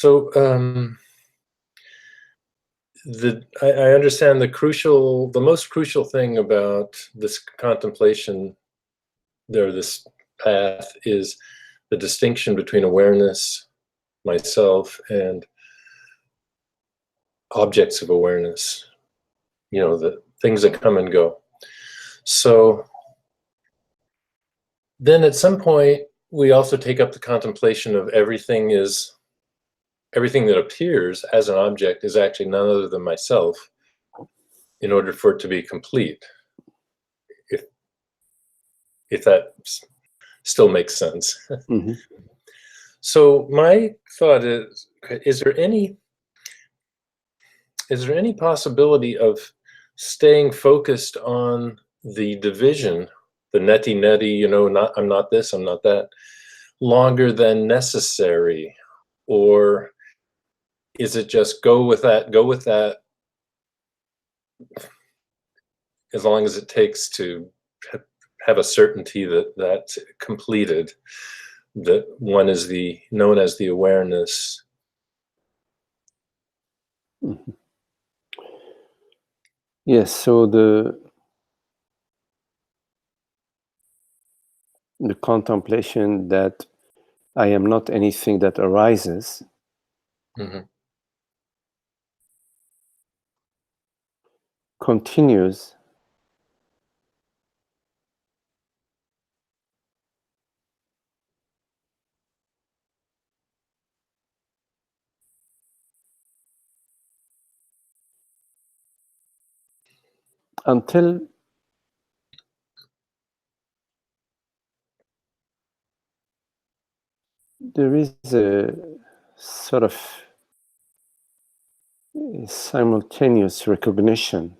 So I understand the most crucial thing about this contemplation, this path, is the distinction between awareness, myself, and objects of awareness. The things that come and go. So then at some point, we also take up the contemplation of everything that appears as an object is actually none other than myself, in order for it to be complete. If that still makes sense. Mm-hmm. So my thought is there any possibility of staying focused on the division, the neti, I'm not this, I'm not that, longer than necessary? Or is it just go with that, as long as it takes to have a certainty that that's completed, that one is known as the awareness? Mm-hmm. Yes, so the contemplation that I am not anything that arises, mm-hmm. continues until there is a sort of simultaneous recognition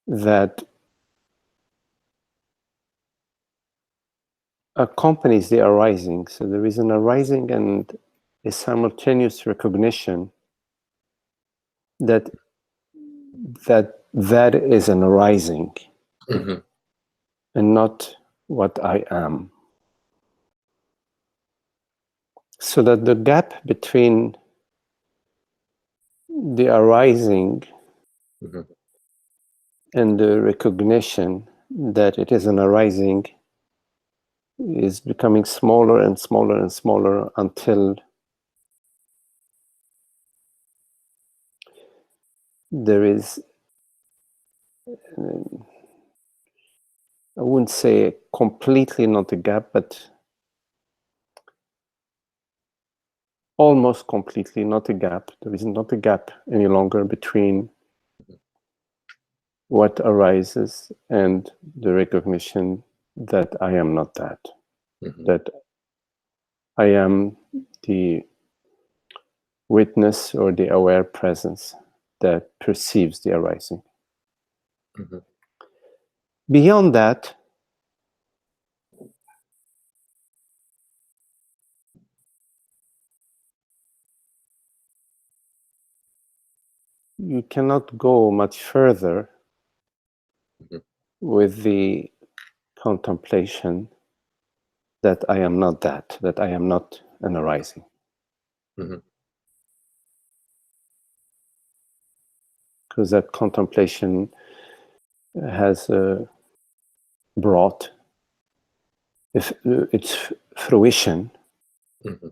that accompanies the arising. So there is an arising and a simultaneous recognition that is an arising, Mm-hmm. and not what I am. So that the gap between the arising Mm-hmm. and the recognition that it is an arising is becoming smaller and smaller and smaller until there is, I wouldn't say completely not a gap, but almost completely not a gap. There is not a gap any longer between what arises and the recognition that I am not that. Mm-hmm. That I am the witness or the aware presence that perceives the arising. Mm-hmm. Beyond that, you cannot go much further Mm-hmm. with the contemplation that I am not that I am not an arising. Mm-hmm. Because that contemplation has brought its fruition. Mm-hmm.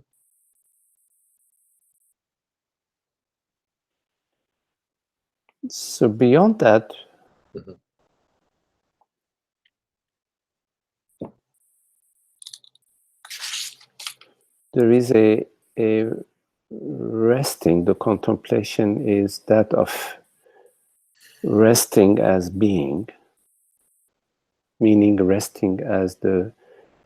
So beyond that, Mm-hmm. there is a resting. The contemplation is that of resting as being, meaning resting as the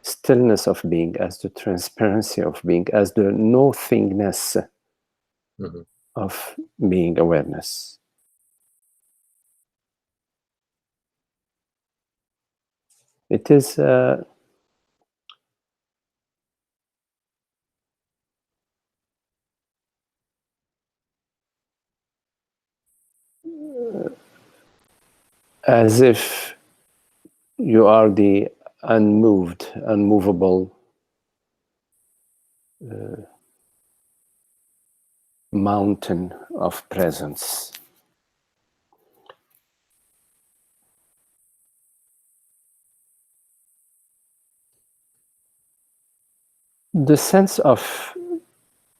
stillness of being, as the transparency of being, as the nothingness Mm-hmm. of being awareness. It is as if you are the unmovable mountain of presence. The sense of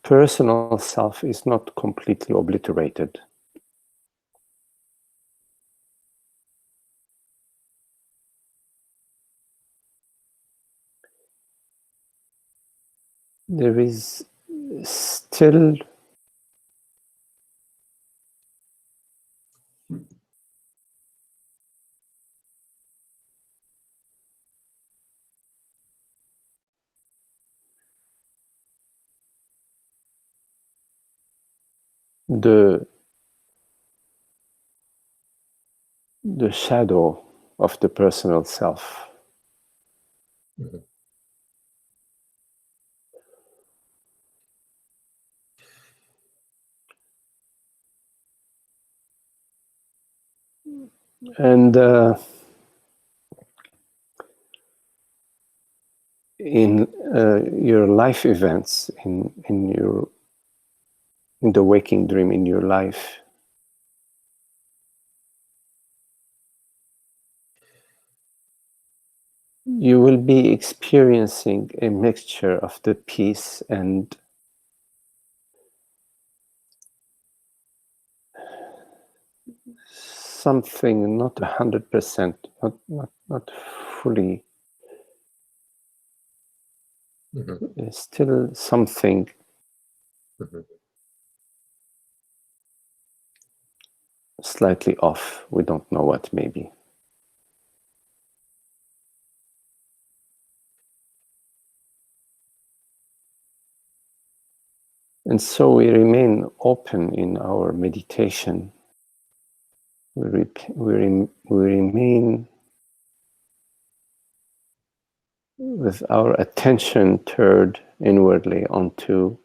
personal self is not completely obliterated. There is still the shadow of the personal self. Mhm. And in your life events, in the waking dream in your life, you will be experiencing a mixture of the peace and something not 100%, not fully, still something slightly off. We don't know what, maybe. And so we remain open in our meditation. We remain with our attention turned inwardly onto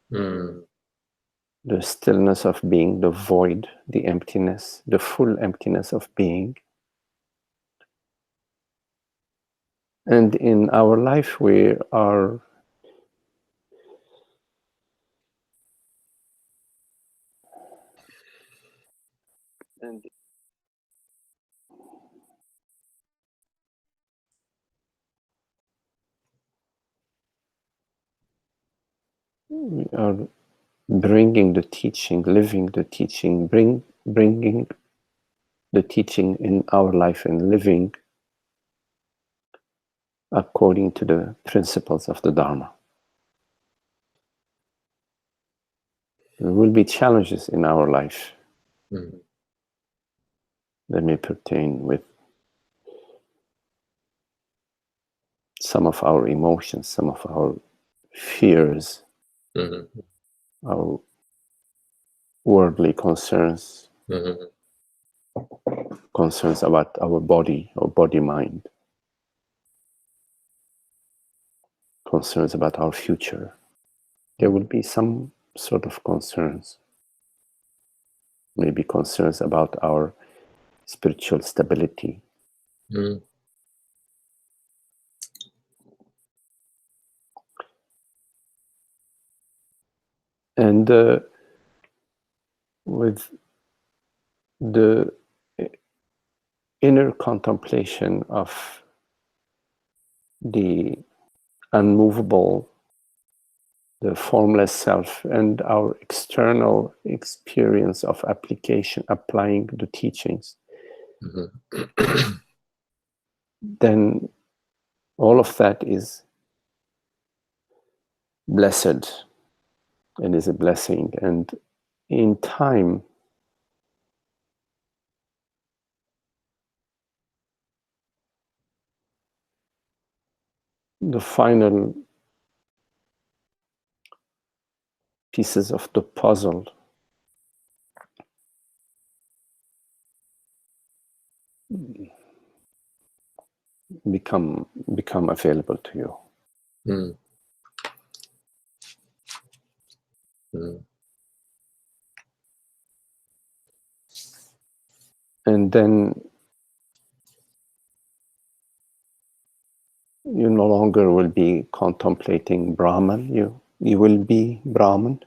the stillness of being, the void, the emptiness, the full emptiness of being. And in our life, we are bringing the teaching, living the teaching, bringing the teaching in our life and living according to the principles of the Dharma. There will be challenges in our life that may pertain with some of our emotions, some of our fears, our worldly concerns, concerns about our body or body-mind, concerns about our future. There will be some sort of concerns, maybe concerns about our spiritual stability. And with the inner contemplation of the unmovable, the formless self, and our external experience of application, applying the teachings, then all of that is blessed and is a blessing. And in time, the final pieces of the puzzle become available to you. And then you no longer will be contemplating Brahman. You you will be Brahman.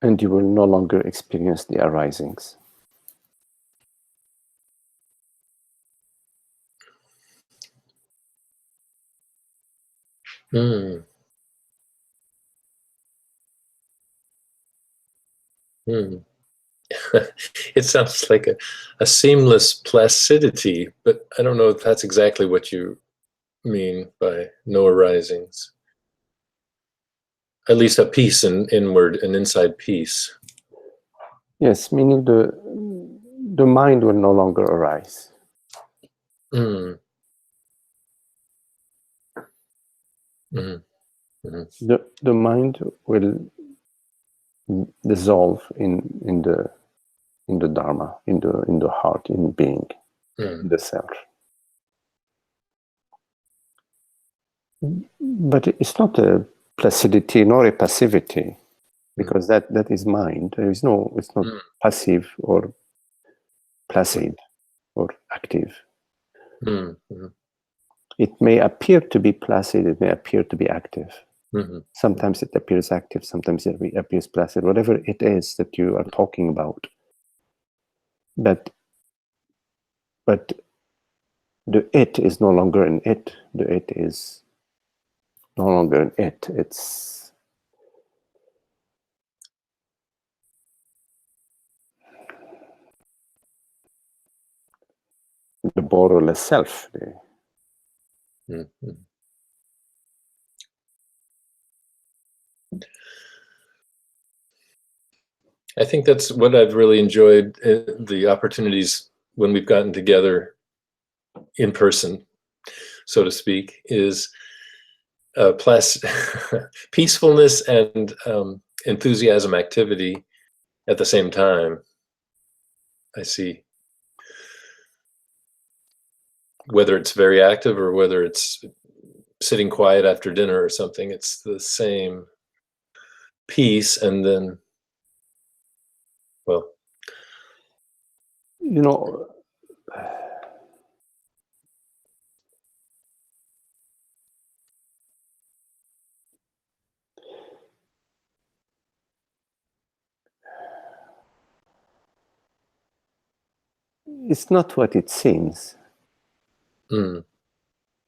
And you will no longer experience the arisings. Mm. Mm. It sounds like a seamless placidity, but I don't know if that's exactly what you mean by no arisings. At least a peace, an inward and inside peace. Yes, meaning the mind will no longer arise. Mm. Mm. Mm. The mind will dissolve in the Dharma, in the heart, in being, in the self. But it's not a placidity nor a passivity, because that is mind. It's not passive or placid or active. It may appear to be placid, it may appear to be active. Sometimes it appears active, sometimes it appears placid, whatever it is that you are talking about. But the it is no longer an it. The it is no longer an it. It's the borderless self. I think that's what I've really enjoyed, the opportunities when we've gotten together in person, so to speak, is peacefulness and enthusiasm, activity at the same time. I see. Whether it's very active or whether it's sitting quiet after dinner or something, it's the same peace. And then, well, you know, it's not what it seems.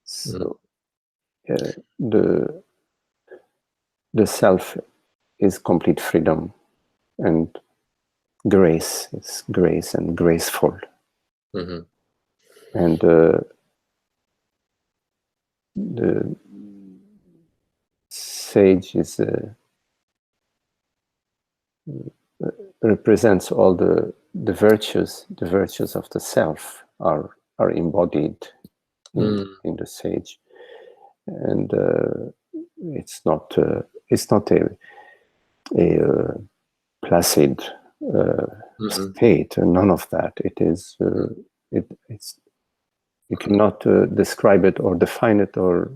So the self is complete freedom and grace. It's grace and graceful. And the sage is represents all the virtues. The virtues of the self are embodied in the sage, and it's not a placid state. None of that. It is. It's. You cannot describe it or define it, or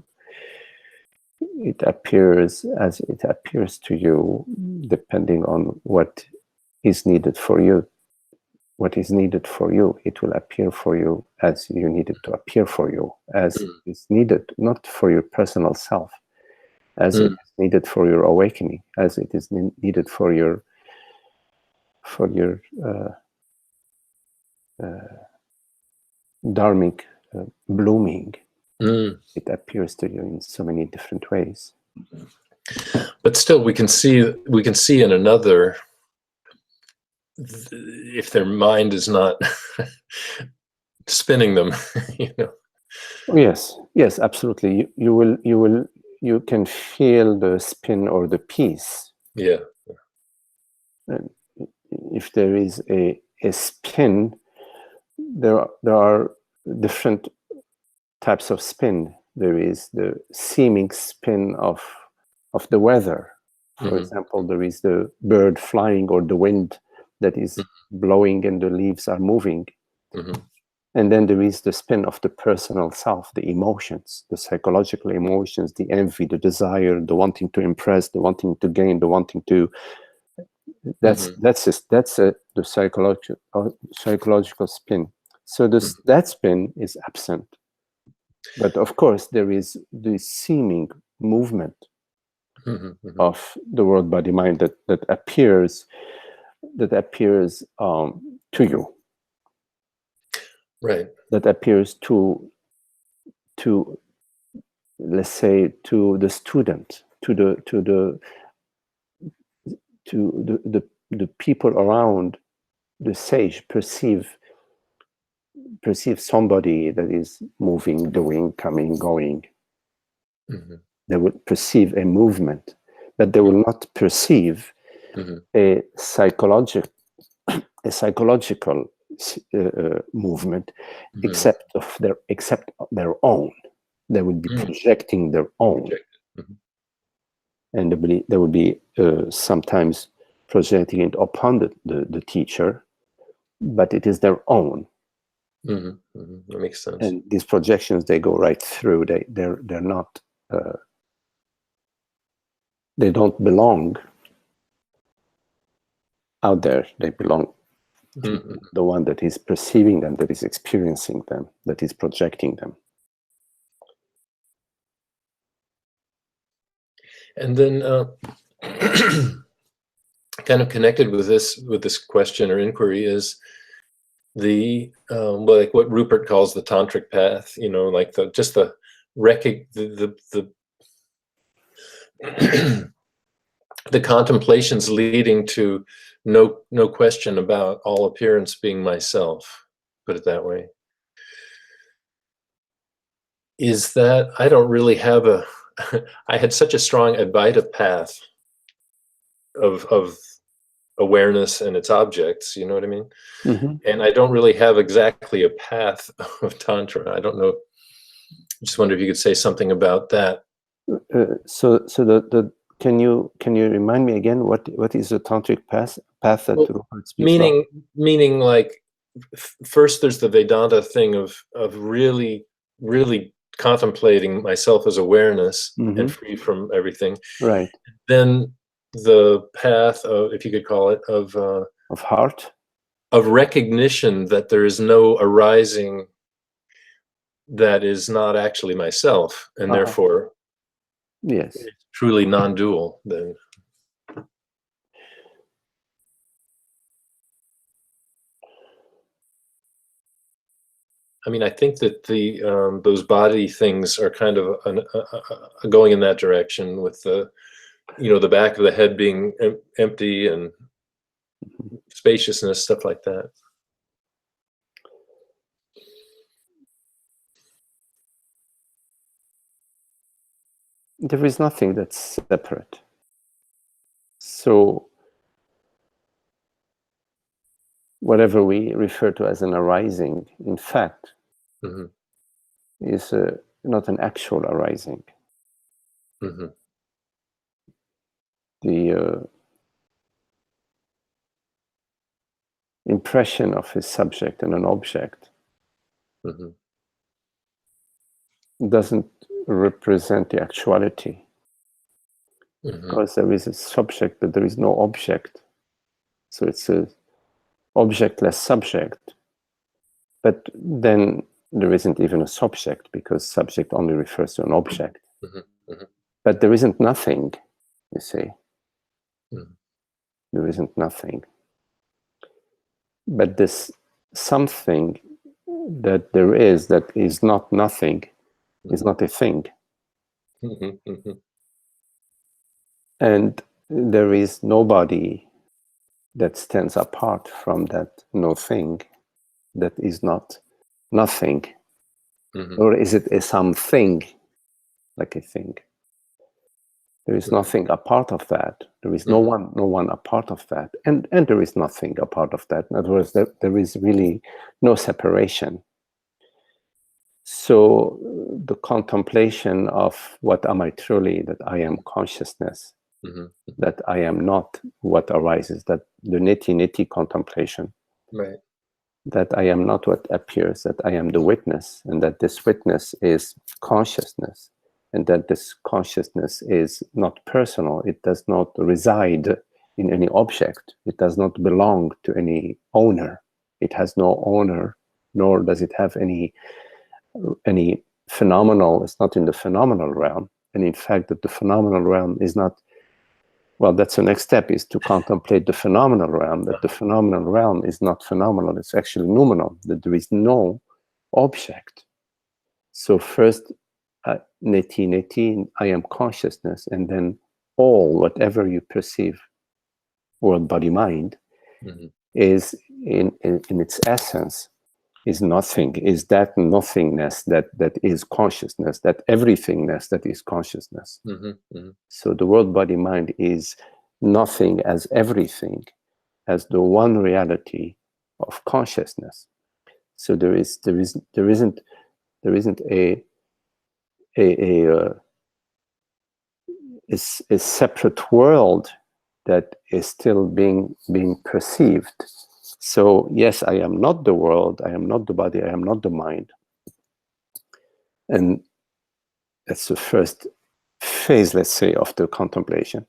it appears as it appears to you, depending on what is needed for you. What is needed for you, it will appear for you as you need it to appear for you, as is needed, not for your personal self, as it is needed for your awakening, as it is needed for your dharmic blooming. It appears to you in so many different ways. But still, we can see in another, if their mind is not spinning them, you know. Yes, absolutely. You can feel the spin or the peace. Yeah. And if there is a spin, there are different types of spin. There is the seeming spin of the weather. For example, there is the bird flying or the wind that is blowing and the leaves are moving. And then there is the spin of the personal self, the emotions, the psychological emotions, the envy, the desire, the wanting to impress, the wanting to gain, the wanting to. That's the psychological spin. So that spin is absent. But of course, there is the seeming movement of the world, body, mind that appears to you. Right. That appears to let's say to the student, to the people around the sage perceive somebody that is moving, doing, coming, going. They would perceive a movement, but they will not perceive a psychological movement except their own. They would be projecting their own, and they would be sometimes projecting it upon the teacher, but it is their own. That makes sense. And these projections, they go right through. They're not. They don't belong out there. They belong to the one that is perceiving them, that is experiencing them, that is projecting them. And then, kind of connected with this question or inquiry is the like what Rupert calls the Tantric path. Like the contemplations leading to no question about all appearance being myself, put it that way. Is that I don't really have I had such a strong Advaita path of awareness and its objects, you know what I mean? And I don't really have exactly a path of Tantra. I don't know. I just wonder if you could say something about that. So can you remind me again what is the Tantric path that Rupert speaks about? Meaning like first there's the Vedanta thing of really contemplating myself as awareness and free from everything. Right. Then the path of, if you could call it, of heart, of recognition that there is no arising that is not actually myself, and therefore, yes, it's truly non-dual. Then, I mean, I think that those body things are kind of going in that direction, with the back of the head being empty and spaciousness, stuff like that. There is nothing that's separate. So whatever we refer to as an arising, in fact, is not an actual arising. The impression of a subject and an object doesn't represent the actuality, because there is a subject but there is no object. So it's a objectless subject, but then there isn't even a subject, because subject only refers to an object. But there isn't nothing, you see. There isn't nothing. But this something that there is that is not nothing is not a thing. And there is nobody that stands apart from that no thing, that is not nothing. Or is it a something, like a thing? There is nothing apart of that. There is no one apart of that. And there is nothing apart of that. In other words, there is really no separation. So the contemplation of what am I truly, that I am consciousness, that I am not what arises, that the neti contemplation. Right. that I am not what appears, that I am the witness, and that this witness is consciousness, and that this consciousness is not personal. It does not reside in any object. It does not belong to any owner. It has no owner, nor does it have any phenomenal. It's not in the phenomenal realm. And in fact, that the phenomenal realm is not, well, that's the next step, is to contemplate the phenomenal realm, that the phenomenal realm is not phenomenal, it's actually noumenal, that there is no object. So first, neti neti, I am consciousness, and then all, whatever you perceive, world, body, mind, is in its essence, is nothing, is that nothingness that is consciousness, that everythingness that is consciousness. So the world, body, mind is nothing as everything, as the one reality of consciousness. So there isn't a separate world that is still being perceived. So yes, I am not the world, I am not the body, I am not the mind. And that's the first phase, let's say, of the contemplation.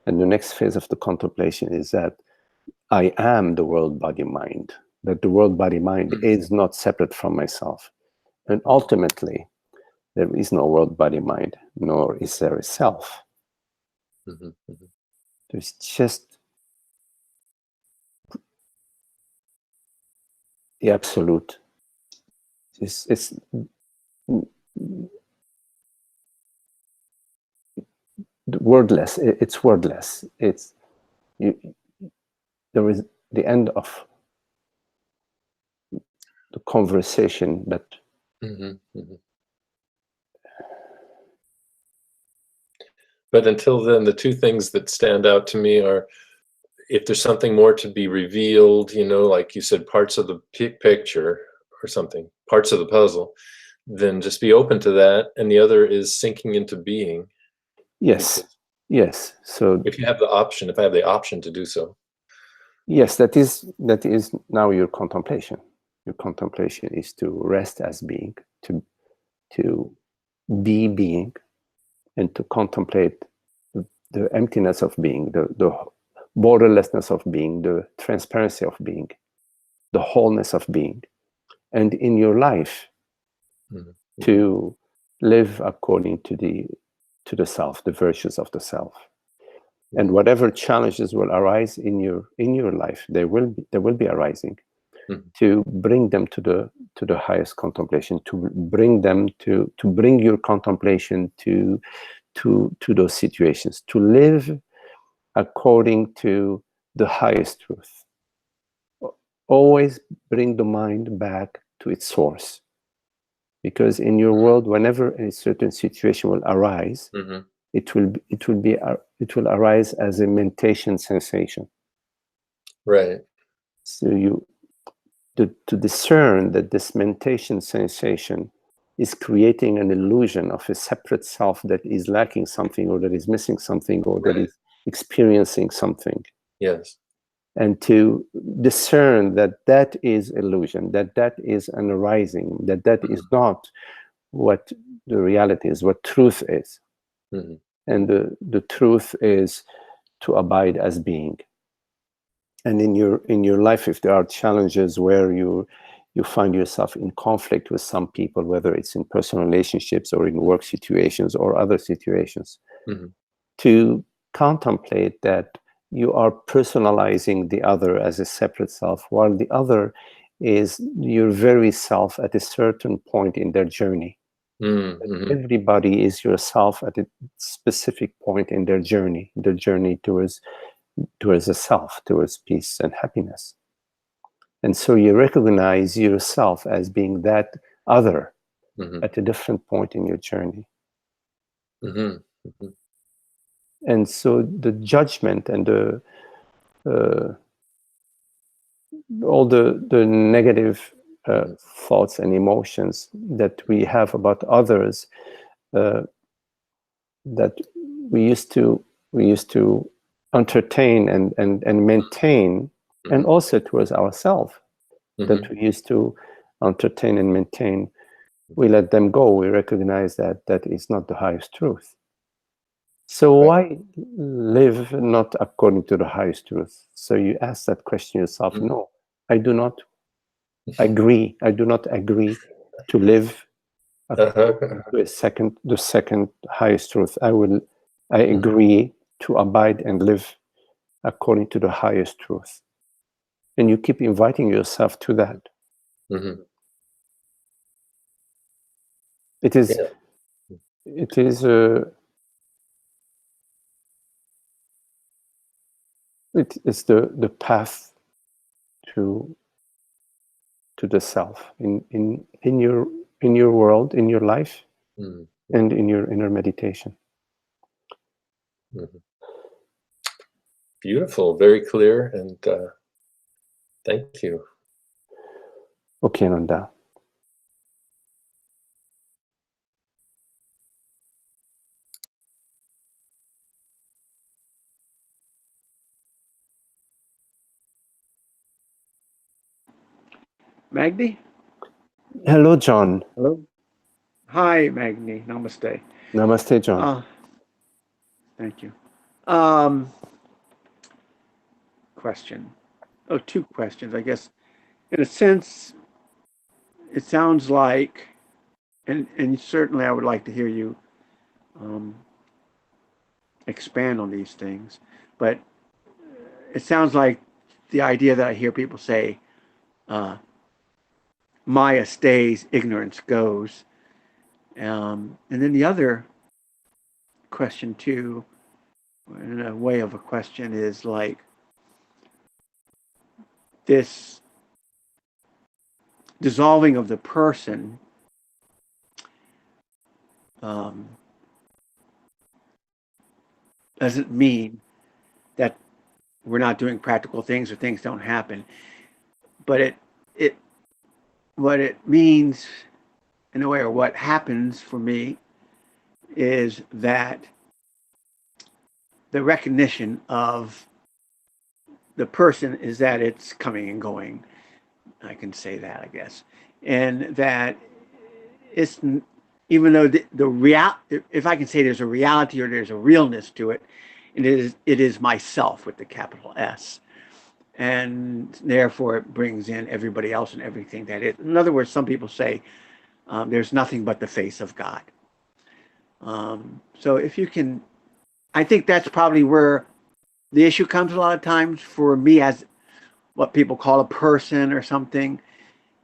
And the next phase of the contemplation is that I am the world, body, mind. That the world, body, mind is not separate from myself. And ultimately, there is no world, body, mind, nor is there a self. There's just the absolute. It's wordless. It's wordless. It's there is the end of the conversation that. But until then, the two things that stand out to me are, if there's something more to be revealed, you know, like you said, parts of the picture or something, parts of the puzzle, then just be open to that. And the other is sinking into being. Yes, yes. So if you have the option, if I have the option to do so. Yes, that is now your contemplation. Your contemplation is to rest as being, to be being, and to contemplate the emptiness of being, the borderlessness of being, the transparency of being, the wholeness of being, and in your life to live according to the self, the virtues of the self. And whatever challenges will arise in your life, they will be arising, to bring them to the highest contemplation, to bring them to bring your contemplation to those situations, to live according to the highest truth. Always bring the mind back to its source, because in your world, whenever a certain situation will arise, it will arise as a mentation sensation. Right. So to discern that this mentation sensation is creating an illusion of a separate self that is lacking something, or that is missing something, or that is experiencing something. Yes. And to discern that is illusion, that is an arising, that is not what the reality is, what truth is. And the truth is to abide as being. And in your life, if there are challenges where you find yourself in conflict with some people, whether it's in personal relationships or in work situations or other situations, to contemplate that you are personalizing the other as a separate self, while the other is your very self at a certain point in their journey. Everybody is yourself at a specific point in their journey towards a self, towards peace and happiness. And so you recognize yourself as being that other at a different point in your journey. And so the judgment and all the negative thoughts and emotions that we have about others, that we used to entertain and maintain, and also towards ourselves, that we used to entertain and maintain, we let them go. We recognize that that is not the highest truth. So why live not according to the highest truth? So you ask that question yourself. No, I do not agree. I do not agree to live according to the second highest truth. I agree to abide and live according to the highest truth. And you keep inviting yourself to that. It is the path to the self in your world, in your life, and in your inner meditation. Beautiful, very clear, and thank you. Okay, Nanda. Magni? Hello, John. Hello. Hi, Magni. Namaste. Namaste, John. Thank you. Question. Oh, two questions, I guess. In a sense, it sounds like, and certainly I would like to hear you expand on these things, but it sounds like the idea that I hear people say, Maya stays, ignorance goes. And then the other question too, in a way of a question, is like this dissolving of the person doesn't mean that we're not doing practical things or things don't happen, but what it means in a way, or what happens for me, is that the recognition of the person is that it's coming and going. I can say that, I guess, and that it's, even though the real, if I can say there's a reality or there's a realness to it, it is myself with the capital S, and therefore it brings in everybody else and everything that is. In other words, some people say there's nothing but the face of God. So if you can, I think that's probably where the issue comes a lot of times for me, as what people call a person or something,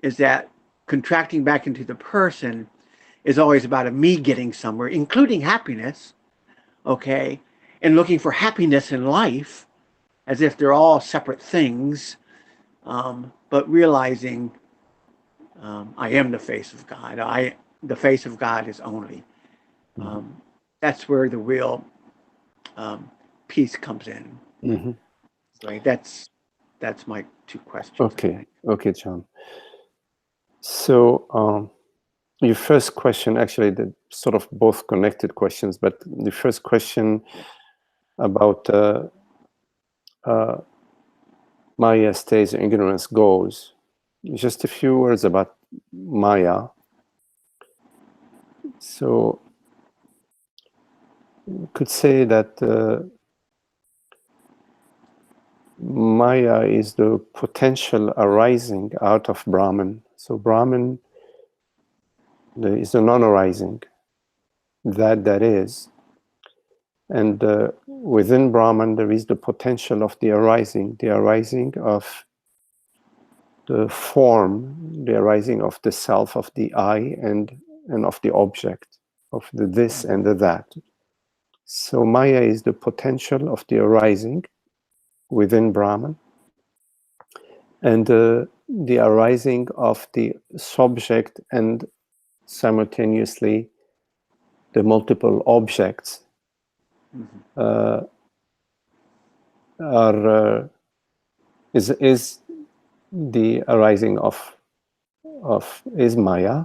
is that contracting back into the person is always about a me getting somewhere, including happiness, okay, and looking for happiness in life as if they're all separate things, but realizing I am the face of God. The face of God is only. That's where the real peace comes in. Right. That's my two questions. Okay, John. So your first question, actually, the sort of both connected questions, but the first question about Maya stays, ignorance goes. Just a few words about Maya. So you could say that Maya is the potential arising out of Brahman. So Brahman is the non-arising, that is. And within Brahman, there is the potential of the arising of the form, the arising of the self, of the I, and of the object, of the this and the that. So Maya is the potential of the arising within Brahman, and the arising of the subject, and simultaneously the multiple objects is the arising of is Maya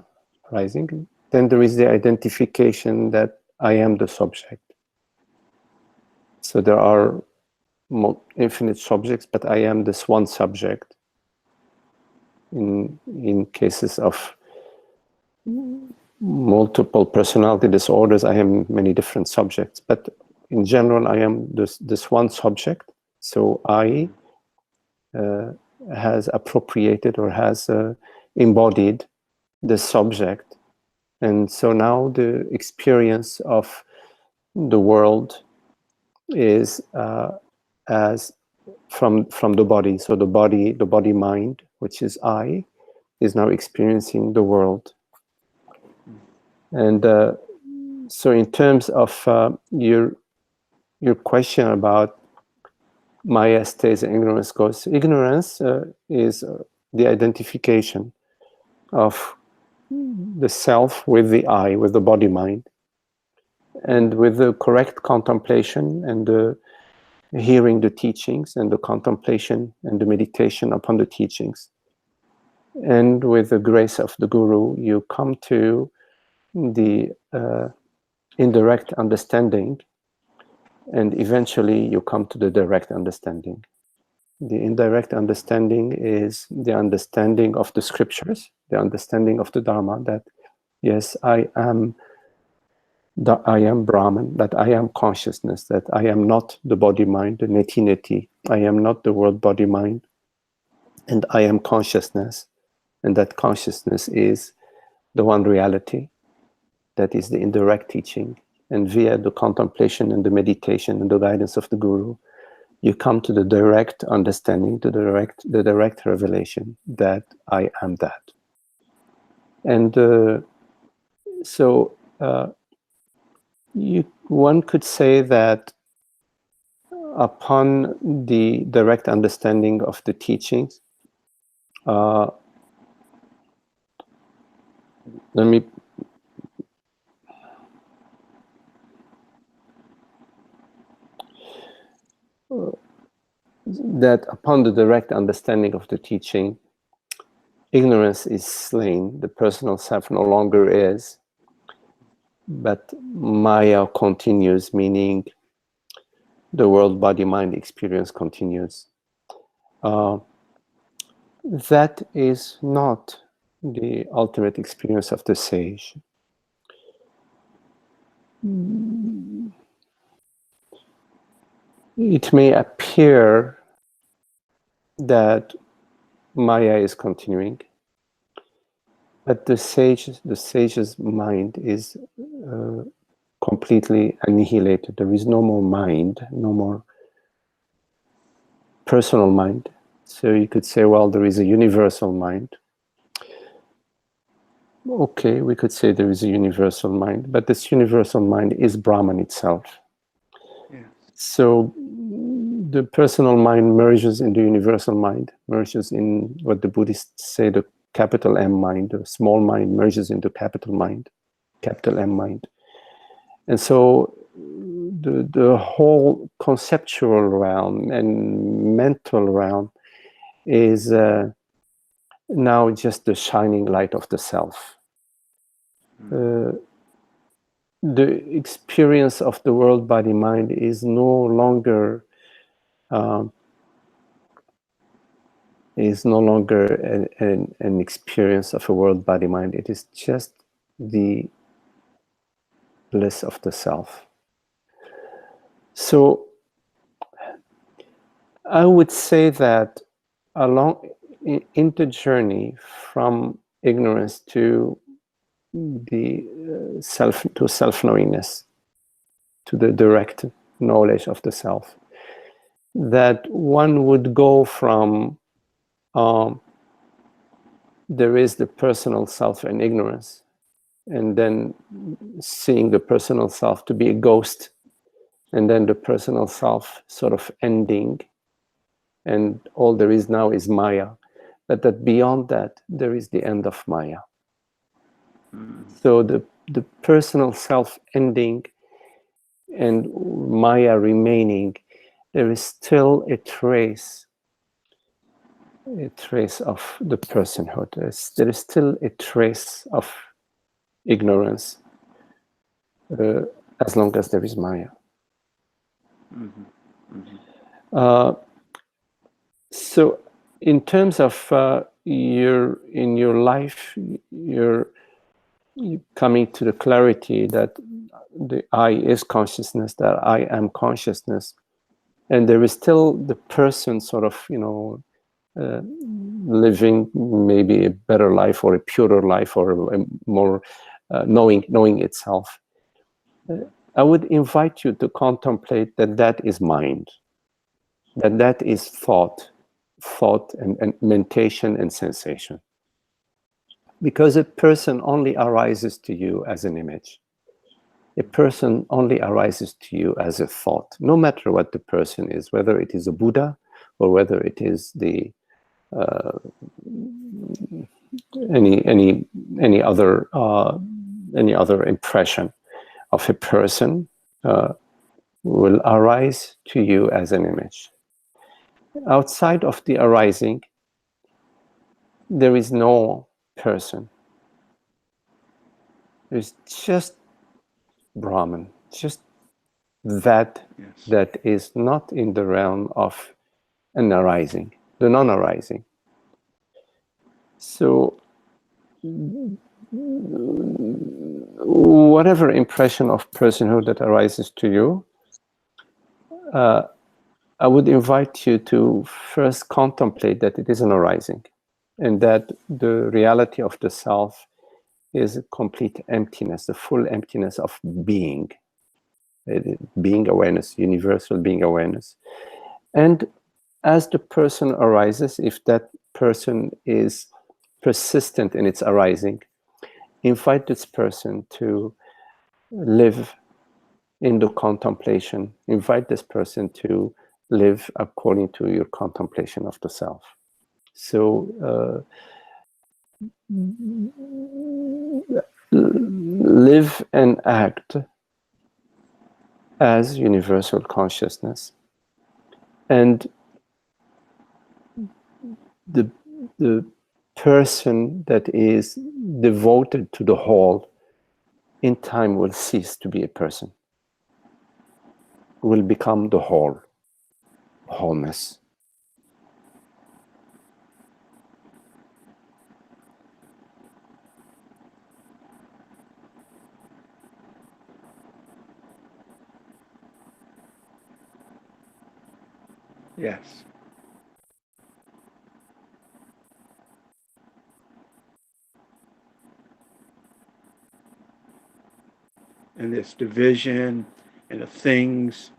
arising. Then there is the identification that I am the subject. So there are infinite subjects, but I am this one subject. In cases of multiple personality disorders, I am many different subjects, but in general, I am this one subject. So I has appropriated or has embodied the subject, and so now the experience of the world is as from the body. So the body mind, which is I, is now experiencing the world. And so in terms of your question about Maya stays and ignorance goes, ignorance is the identification of the self with the I, with the body mind. And with the correct contemplation and the hearing the teachings and the contemplation and the meditation upon the teachings, and with the grace of the Guru, you come to the indirect understanding, and eventually you come to the direct understanding. The indirect understanding is the understanding of the scriptures, the understanding of the Dharma, that yes, I am Brahman, that I am consciousness, that I am not the body-mind, the neti-neti. I am not the world body-mind, and I am consciousness, and that consciousness is the one reality. That is the indirect teaching. And via the contemplation and the meditation and the guidance of the Guru, you come to the direct understanding, to the direct revelation that I am that. And one could say that upon the direct understanding of the teachings, that upon the direct understanding of the teaching, ignorance is slain, the personal self no longer is, but Maya continues, meaning the world, body, mind experience continues. That is not the ultimate experience of the sage. It may appear that Maya is continuing, but the sage's mind is completely annihilated. There is no more mind, no more personal mind. So you could say, well, there is a universal mind. Okay, we could say there is a universal mind, but this universal mind is Brahman itself. Yeah. So the personal mind merges in the universal mind, merges in what the Buddhists say the capital M mind, the small mind merges into capital mind, capital M mind. And so the whole conceptual realm and mental realm is now just the shining light of the self. The experience of the world, body, mind is no longer an experience of a world, body, mind. It is just the bliss of the self. So I would say that in the journey from ignorance to the self-knowingness, to the direct knowledge of the self, that one would go from there is the personal self and ignorance, and then seeing the personal self to be a ghost, and then the personal self sort of ending, and all there is now is Maya, but that beyond that there is the end of Maya. So the personal self ending and Maya remaining, there is still a trace of the personhood. There is still a trace of ignorance as long as there is Maya. So in terms of in your life, you're coming to the clarity that the I is consciousness, that I am consciousness, and there is still the person sort of, living maybe a better life or a purer life or a more knowing itself. I would invite you to contemplate that is mind, that is thought and mentation and sensation. Because a person only arises to you as an image. A person only arises to you as a thought, no matter what the person is, whether it is a Buddha or whether it is the any other impression of a person will arise to you as an image. Outside of the arising, there is no person. There's just Brahman, just that is not in the realm of an arising, the non-arising. So whatever impression of personhood that arises to you, I would invite you to first contemplate that it is an arising, and that the reality of the self is a complete emptiness, the full emptiness of being awareness, universal being awareness. And as the person arises, if that person is persistent in its arising, invite this person to live in the contemplation. Invite this person to live according to your contemplation of the self. So live and act as universal consciousness, and the person that is devoted to the whole in time will cease to be a person, will become the wholeness. Yes. And this division and the things,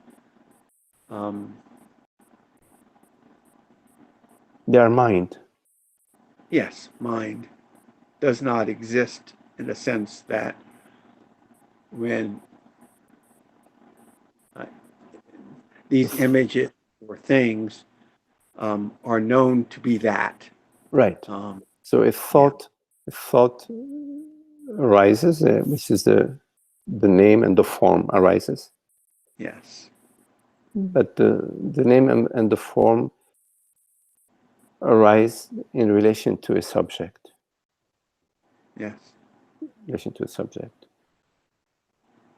they are mind. Yes, mind does not exist in the sense that when these images or things are known to be that. Right. So if thought arises, which is the name and the form arises. Yes. But the name and the form arise in relation to a subject. Yes. In relation to a subject.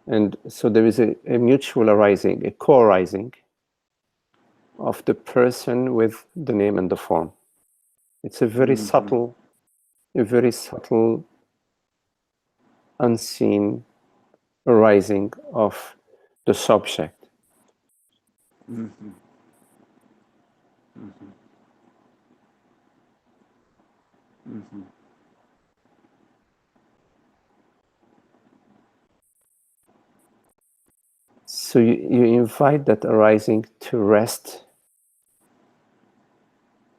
And so there is a mutual arising, a co-arising of the person with the name and the form. It's a very subtle, unseen arising of the subject. Mm-hmm. Mm-hmm. Mm-hmm. So you invite that arising to rest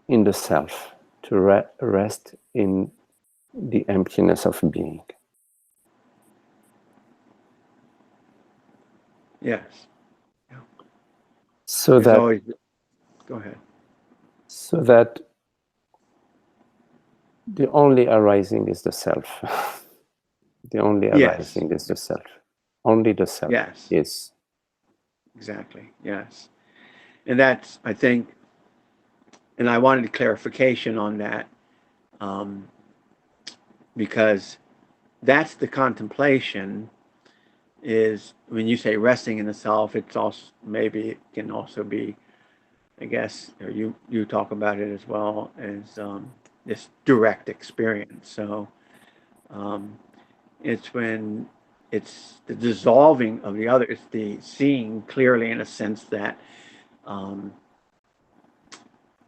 in the self, to rest in the emptiness of being. Yes. Yeah. So that always, go ahead. So that the only arising is the self. The only arising is the self. Only the self is. Exactly. Yes. And that's, I think, and I wanted clarification on that, because that's the contemplation. Is when you say resting in the self, it's also, maybe it can also be, I guess, or you talk about it as well, as this direct experience. So it's when it's the dissolving of the other, it's the seeing clearly in a sense that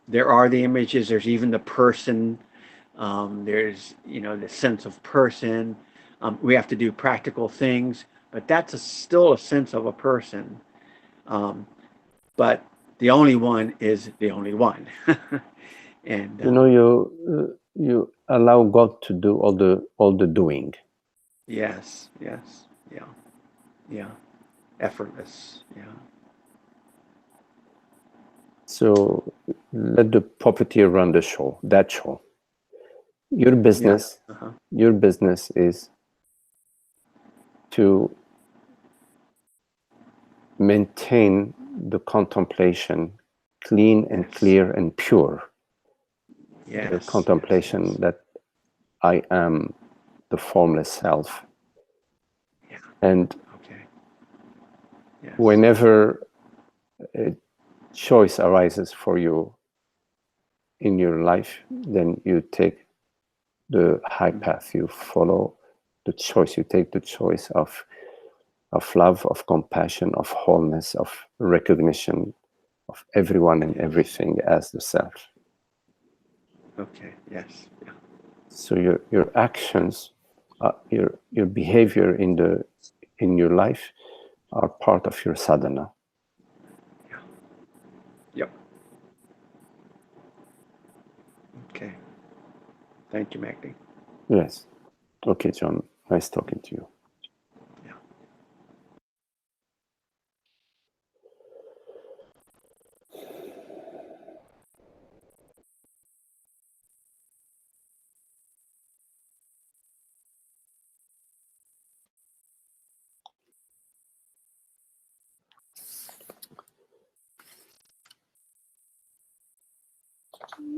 there are the images, there's even the person, there's, you know, the sense of person. We have to do practical things, but that's still a sense of a person. But the only one is the only one. And you know, you allow God to do all the doing. yes, yes, yeah, yeah, effortless, yeah. So let the puppeteer run the show, that show. Your business, Yeah. your business is to maintain the contemplation clean and clear and pure. Yes, The contemplation yes. that I am the formless self. Yeah. And Okay. Yes. whenever a choice arises for you in your life, then you take the high path, you follow the choice, you take the choice of love, of compassion, of wholeness, of recognition of everyone and everything as the self. Okay. Yes. Yeah. So your actions, your behavior in your life are part of your sadhana. Yeah. Yep. Okay. Thank you, Magdi. Yes. Okay, John. Nice talking to you. Yeah.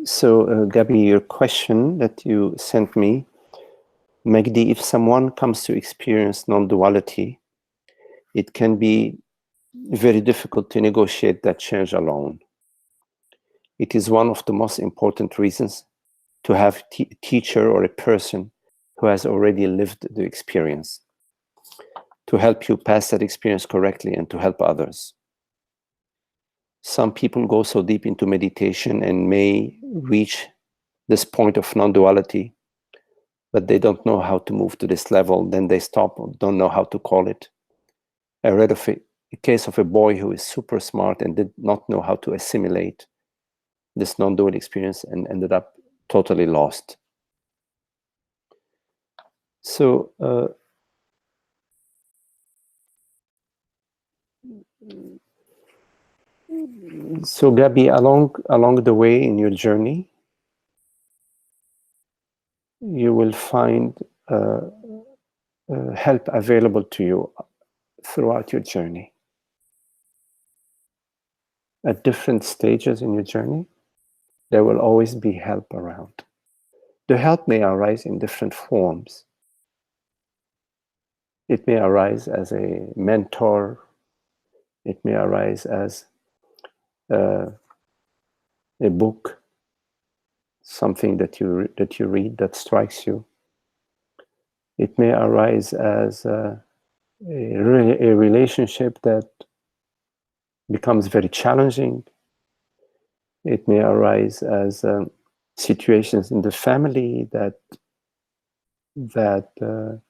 So, Gabby, your question that you sent me, Magdi, if someone comes to experience non-duality, it can be very difficult to negotiate that change alone. It is one of the most important reasons to have a teacher or a person who has already lived the experience to help you pass that experience correctly and to help others. Some people go so deep into meditation and may reach this point of non-duality, but they don't know how to move to this level. Then they stop, don't know how to call it. I read of a case of a boy who is super smart and did not know how to assimilate this non-dual experience and ended up totally lost. So Gabby, along the way in your journey, you will find help available to you throughout your journey. At different stages in your journey, there will always be help around. The help may arise in different forms. It may arise as a mentor. It may arise as a book, something that you read that strikes you. It may arise as a relationship that becomes very challenging. It may arise as situations in the family that are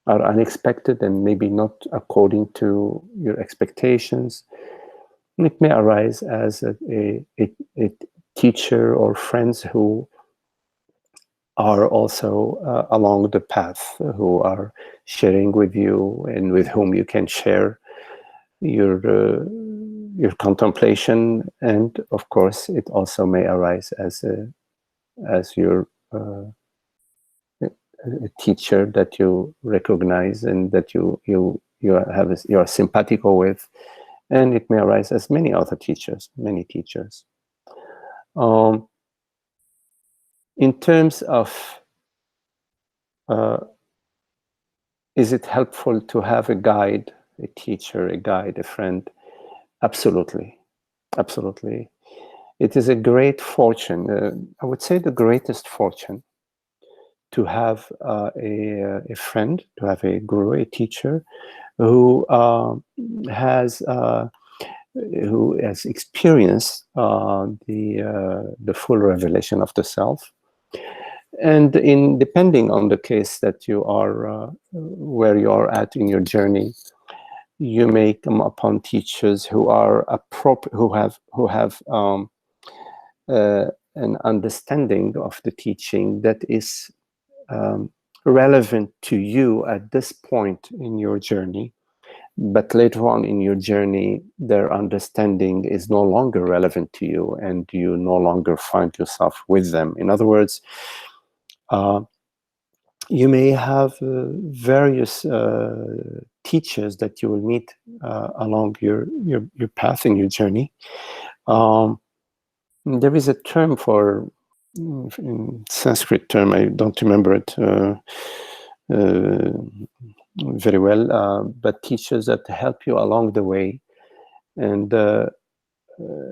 unexpected and maybe not according to your expectations. It may arise as a teacher or friends who are also along the path, who are sharing with you and with whom you can share your contemplation. And of course, it also may arise as your a teacher that you recognize and that you are simpatico with, and it may arise as many other teachers, many teachers. In terms of is it helpful to have a guide, a teacher, a guide, a friend? Absolutely, absolutely. it is a great fortune, I would say the greatest fortune, to have a friend, to have a guru, a teacher, who has experienced the full revelation of the self. And in depending on the case that you are, where you are at in your journey, you may come upon teachers who are who have an understanding of the teaching that is relevant to you at this point in your journey, but later on in your journey, their understanding is no longer relevant to you, and you no longer find yourself with them. In other words, you may have various teachers that you will meet along your path in your journey. There is a term for, in Sanskrit term, I don't remember it very well, but teachers that help you along the way, and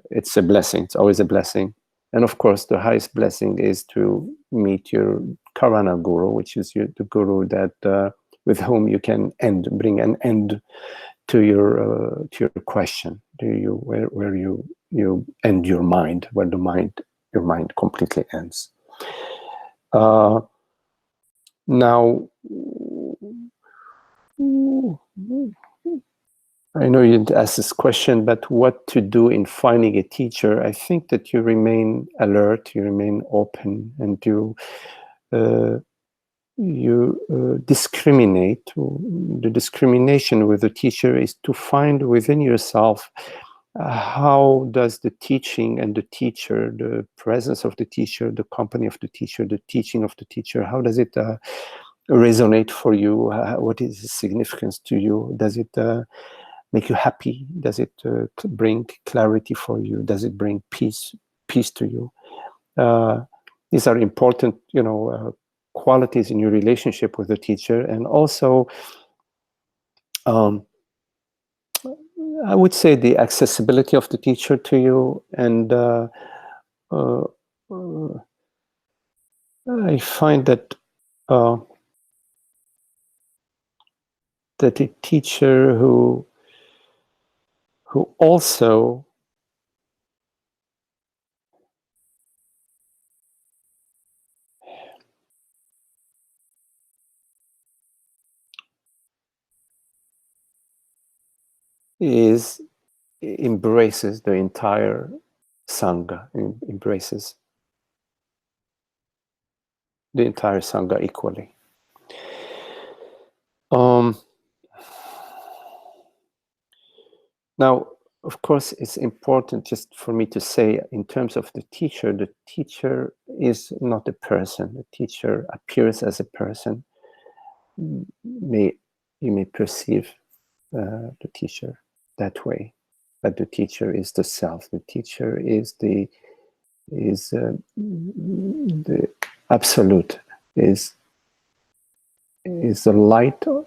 it's a blessing. It's always a blessing. And of course, the highest blessing is to meet your Karana guru, which is the guru that with whom you can bring an end to your question. Where you end your mind, where your mind completely ends. Now, I know you didn't ask this question, but what to do in finding a teacher? I think that you remain alert, you remain open, and you discriminate. The discrimination with the teacher is to find within yourself how does the teaching and the teacher, the presence of the teacher, the company of the teacher, the teaching of the teacher, how does it resonate for you? What is the significance to you? Does it make you happy? Does it bring clarity for you? Does it bring peace to you? These are important, qualities in your relationship with the teacher. And also, I would say the accessibility of the teacher to you. And I find that that a teacher who also embraces the entire Sangha, embraces the entire Sangha equally. Now, of course, it's important just for me to say, in terms of the teacher is not a person. The teacher appears as a person. You may perceive the teacher that way, but the teacher is the self. The teacher is the absolute, is the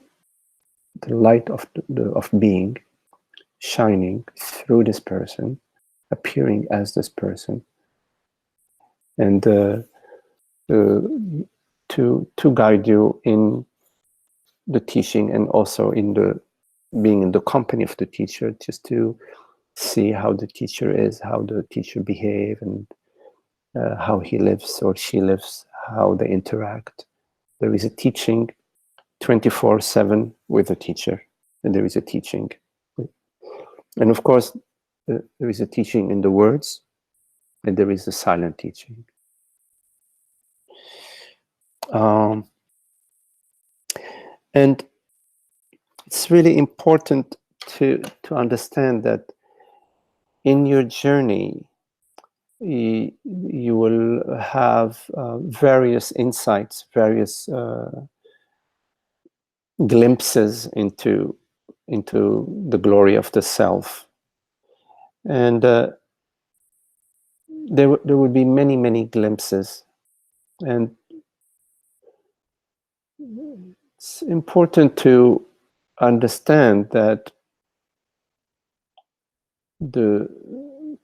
light of being, shining through this person, appearing as this person, and to guide you in the teaching, and also in the being in the company of the teacher, just to see how the teacher is, how the teacher behave, and how he lives or she lives, how they interact. There is a teaching 24/7 with the teacher, and there is a teaching. And of course, there is a teaching in the words, and there is a silent teaching. And it's really important to understand that in your journey, you will have various insights, various glimpses into the glory of the self, and there will be many glimpses, and it's important to understand that the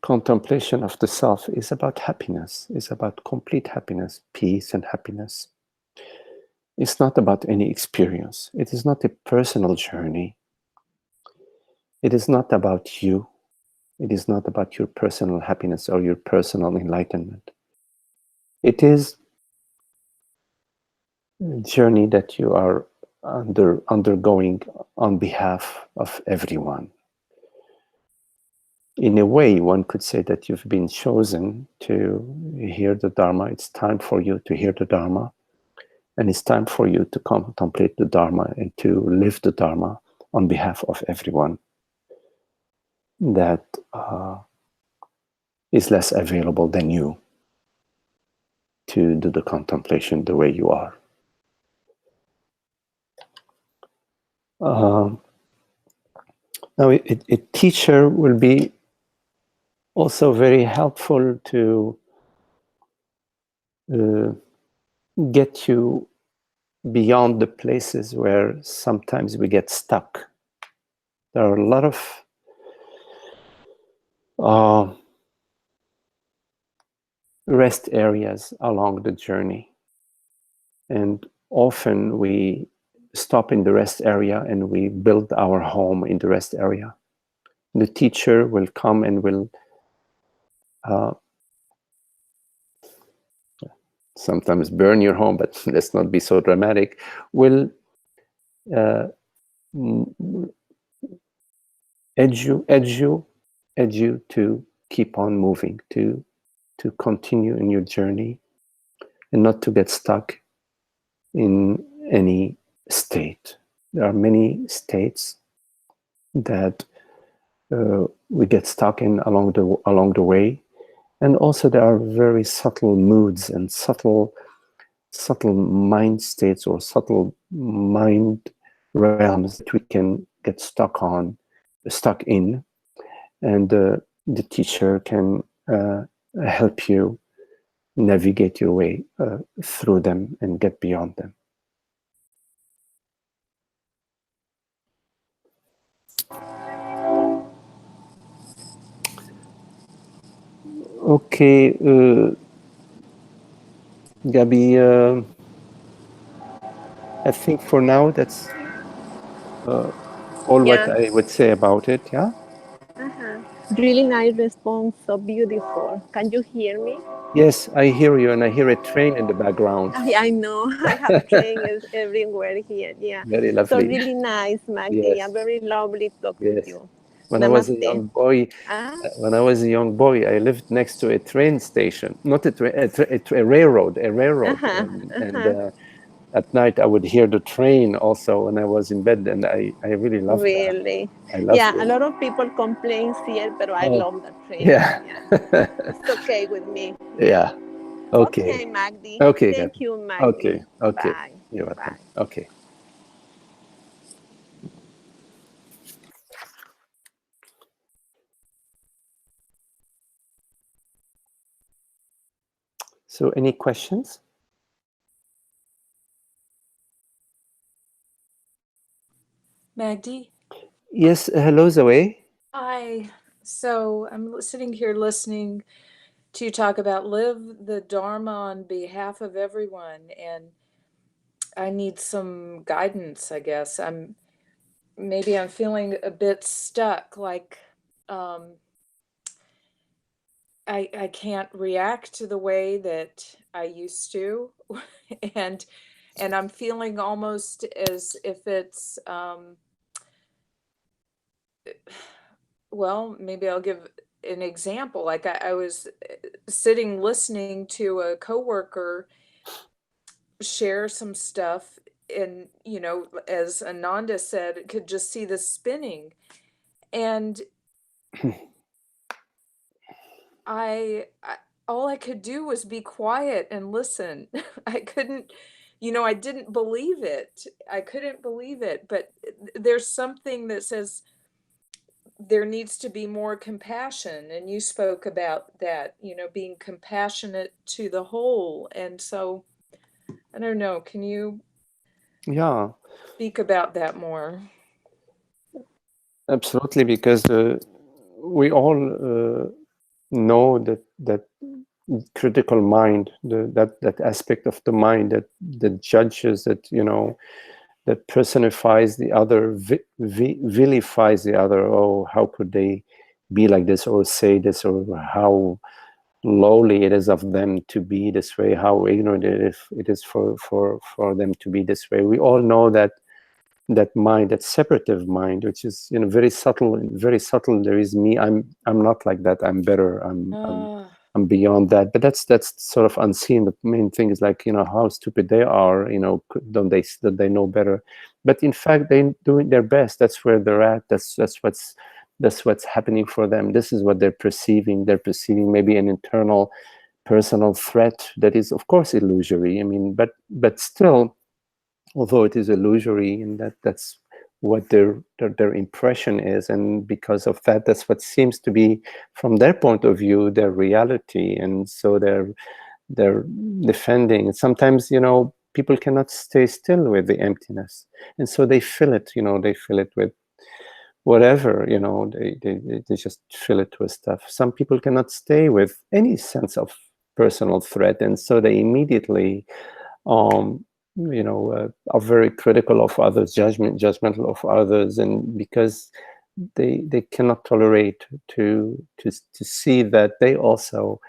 contemplation of the self is about happiness, is about complete happiness, peace and happiness. It's not about any experience. It is not a personal journey. It is not about you. It is not about your personal happiness or your personal enlightenment. It is a journey that you are undergoing on behalf of everyone. In a way, one could say that you've been chosen to hear the Dharma. It's time for you to hear the Dharma. And it's time for you to contemplate the Dharma and to live the Dharma on behalf of everyone that is less available than you to do the contemplation the way you are. Now, a teacher will be also very helpful to get you beyond the places where sometimes we get stuck. There are a lot of rest areas along the journey, and often we stop in the rest area and we build our home in the rest area. The teacher will come and will sometimes burn your home, but let's not be so dramatic, will edge you to keep on moving, to continue in your journey and not to get stuck in any state. There are many states that we get stuck in along the way, and also there are very subtle moods and subtle mind states or subtle mind realms that we can get stuck in, and the teacher can help you navigate your way through them and get beyond them. Okay, Gabi, I think for now that's all what I would say about it, yeah? Really nice response, so beautiful. Can you hear me? Yes, I hear you, and I hear a train in the background. I know, I have trains everywhere here, yeah. Very lovely. So really nice, Magdi. Yes. Yeah, very lovely to talk to you. When I was a young boy, I lived next to a train station, not a railroad, and at night I would hear the train also when I was in bed, and I really loved that. Really? I loved yeah, it. A lot of people complain here, but I love the train. Yeah. It's okay with me. Yeah. Okay. Okay, Magdi. Okay. Thank you, Magdi. Okay. Bye. You're welcome. Bye. Okay. So, any questions? Magdi? Yes, hello, Zoe. Hi. So I'm sitting here listening to you talk about live the Dharma on behalf of everyone, and I need some guidance, I guess. I'm feeling a bit stuck, like I can't react to the way that I used to, and I'm feeling almost as if it's well, maybe I'll give an example. Like I was sitting listening to a coworker share some stuff, and as Ananda said, could just see the spinning, and I all I could do was be quiet and listen. I couldn't, I didn't believe it. I couldn't believe it, but there's something that says there needs to be more compassion, and you spoke about that, being compassionate to the whole. And so I don't know, can you speak about that more? Absolutely, because we all know that critical mind, that aspect of the mind that judges, that that personifies the other, vilifies the other. Oh, how could they be like this or say this, or how lowly it is of them to be this way, how ignorant it is for them to be this way. We all know that mind, that separative mind, which is very subtle. There is me. I'm not like that. I'm better. I'm beyond that. But that's sort of unseen. The main thing is like how stupid they are. Don't they know better? But in fact, they're doing their best. That's where they're at. That's what's happening for them. This is what they're perceiving. They're perceiving maybe an internal, personal threat that is, of course, illusory. I mean, but still, although it is illusory, and that's what their impression is, and because of that, that's what seems to be, from their point of view, their reality. And so they're defending. Sometimes people cannot stay still with the emptiness, and so they fill it. They fill it with whatever. They just fill it with stuff. Some people cannot stay with any sense of personal threat, and so they immediately are very critical of others, judgmental of others, and because they cannot tolerate to see that they also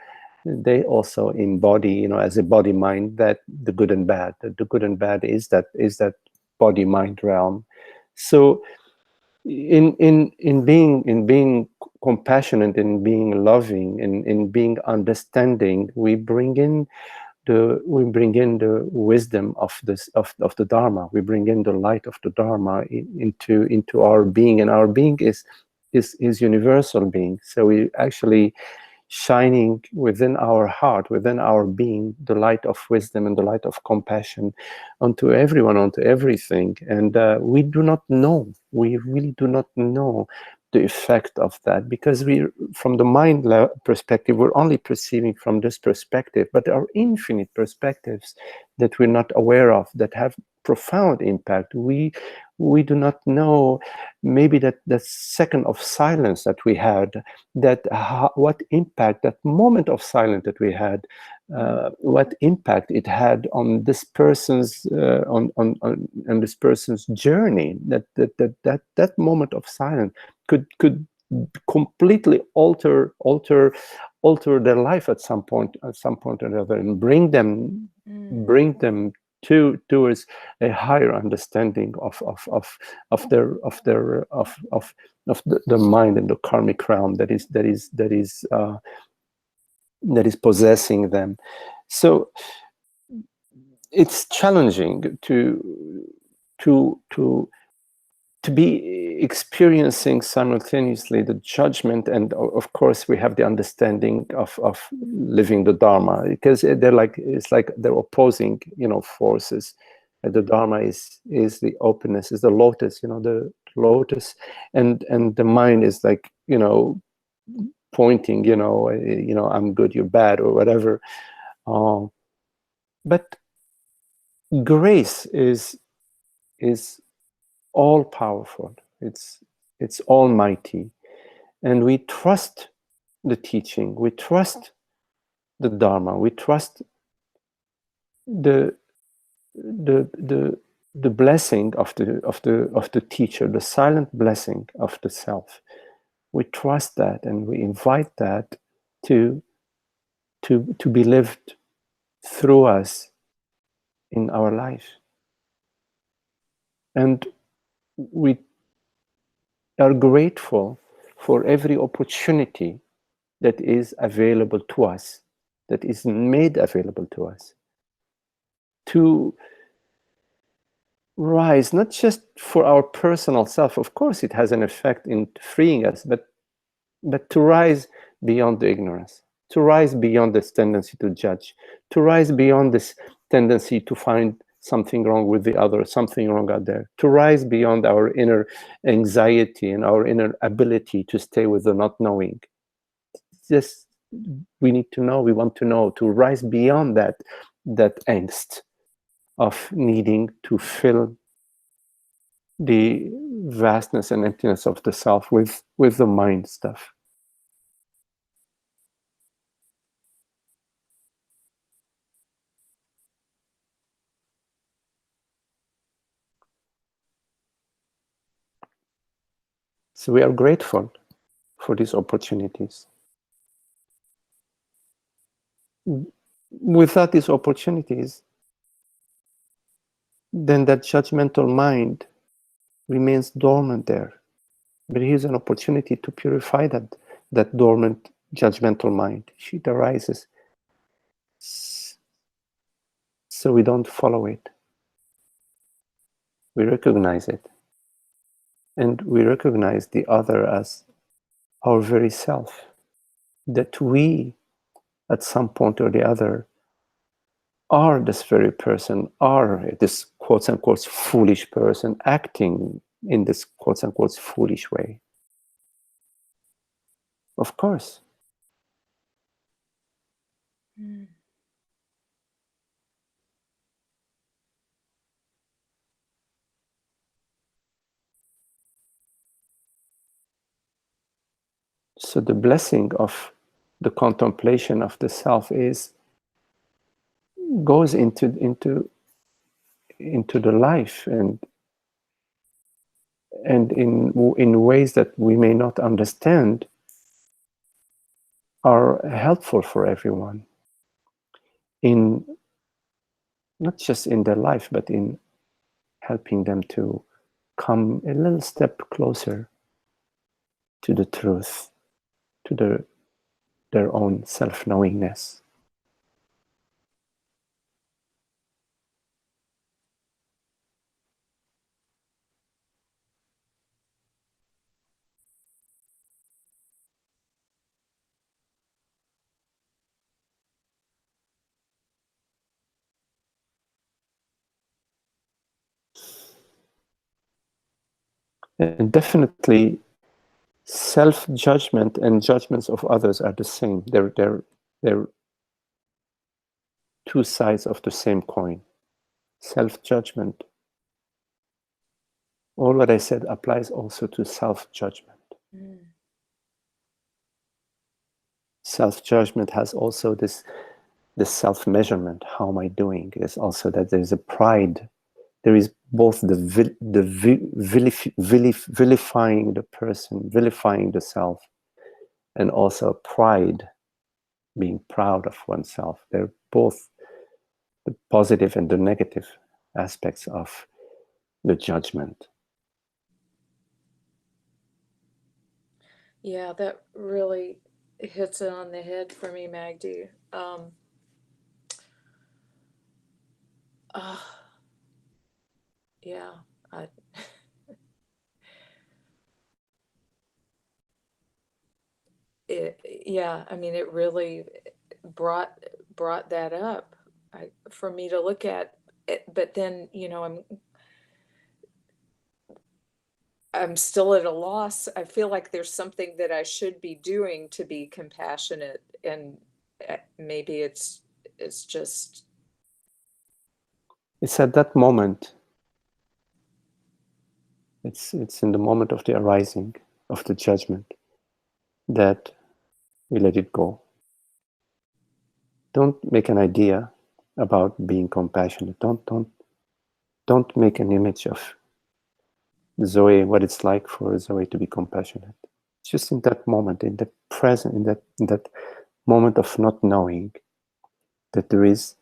embody, as a body mind, that the good and bad. The good and bad is that body mind realm. So in being compassionate, in being loving, in being understanding, we bring in the wisdom of the Dharma. We bring in the light of the Dharma into our being, and our being is universal being. So we actually shining within our heart, within our being, the light of wisdom and the light of compassion onto everyone, onto everything. And we really do not know the effect of that, because from the mind perspective, we're only perceiving from this perspective, but there are infinite perspectives that we're not aware of that have profound impact. We do not know, maybe that second of silence that we had, what impact that moment of silence that we had, what impact it had on this person's on this person's journey. That moment of silence could completely alter their life at some point or another, and bring them towards a higher understanding of the mind and the karmic realm that is possessing them. So it's challenging to be experiencing simultaneously the judgment, and of course we have the understanding of living the Dharma, because it's like they're opposing forces. And the Dharma is the openness, is the lotus, the lotus, and the mind is like pointing, I'm good, you're bad, or whatever. But grace is all powerful. It's almighty, and we trust the teaching. We trust the Dharma. We trust the blessing of the teacher, the silent blessing of the self. We trust that, and we invite that to be lived through us in our life. And we are grateful for every opportunity that is available to us, that is made available to us, to rise, not just for our personal self. Of course, it has an effect in freeing us, but to rise beyond the ignorance, to rise beyond this tendency to judge, to rise beyond this tendency to find something wrong with the other, something wrong out there, to rise beyond our inner anxiety and our inner ability to stay with the not knowing. Just, we need to know, we want to know, to rise beyond that angst of needing to fill the vastness and emptiness of the self with the mind stuff. So we are grateful for these opportunities. Without these opportunities, then that judgmental mind remains dormant there. But here's an opportunity to purify that dormant judgmental mind. It arises, so we don't follow it. We recognize it. And we recognize the other as our very self. That we, at some point or the other, are this very person, are this quote-unquote foolish person acting in this quote-unquote foolish way. Of course. Mm. So the blessing of the contemplation of the self goes into the life and in ways that we may not understand are helpful for everyone, in not just in their life, but in helping them to come a little step closer to the truth, to their own self-knowingness. And definitely, self-judgment and judgments of others are the same. They're two sides of the same coin. Self-judgment. All what I said applies also to self-judgment. Mm. Self-judgment has also this self-measurement. How am I doing? There's also that there's a pride. There is both the vilifying the person, vilifying the self, and also pride, being proud of oneself. They're both the positive and the negative aspects of the judgment. Yeah, that really hits it on the head for me, Magdi. Yeah, yeah, I mean, it really brought that up for me to look at it, but then, I'm still at a loss. I feel like there's something that I should be doing to be compassionate, and maybe it's just. It's at that moment. It's in the moment of the arising of the judgment that we let it go. Don't make an idea about being compassionate. Don't make an image of Zoe, what it's like for Zoe to be compassionate. Just in that moment, in the present, in that moment of not knowing, that there is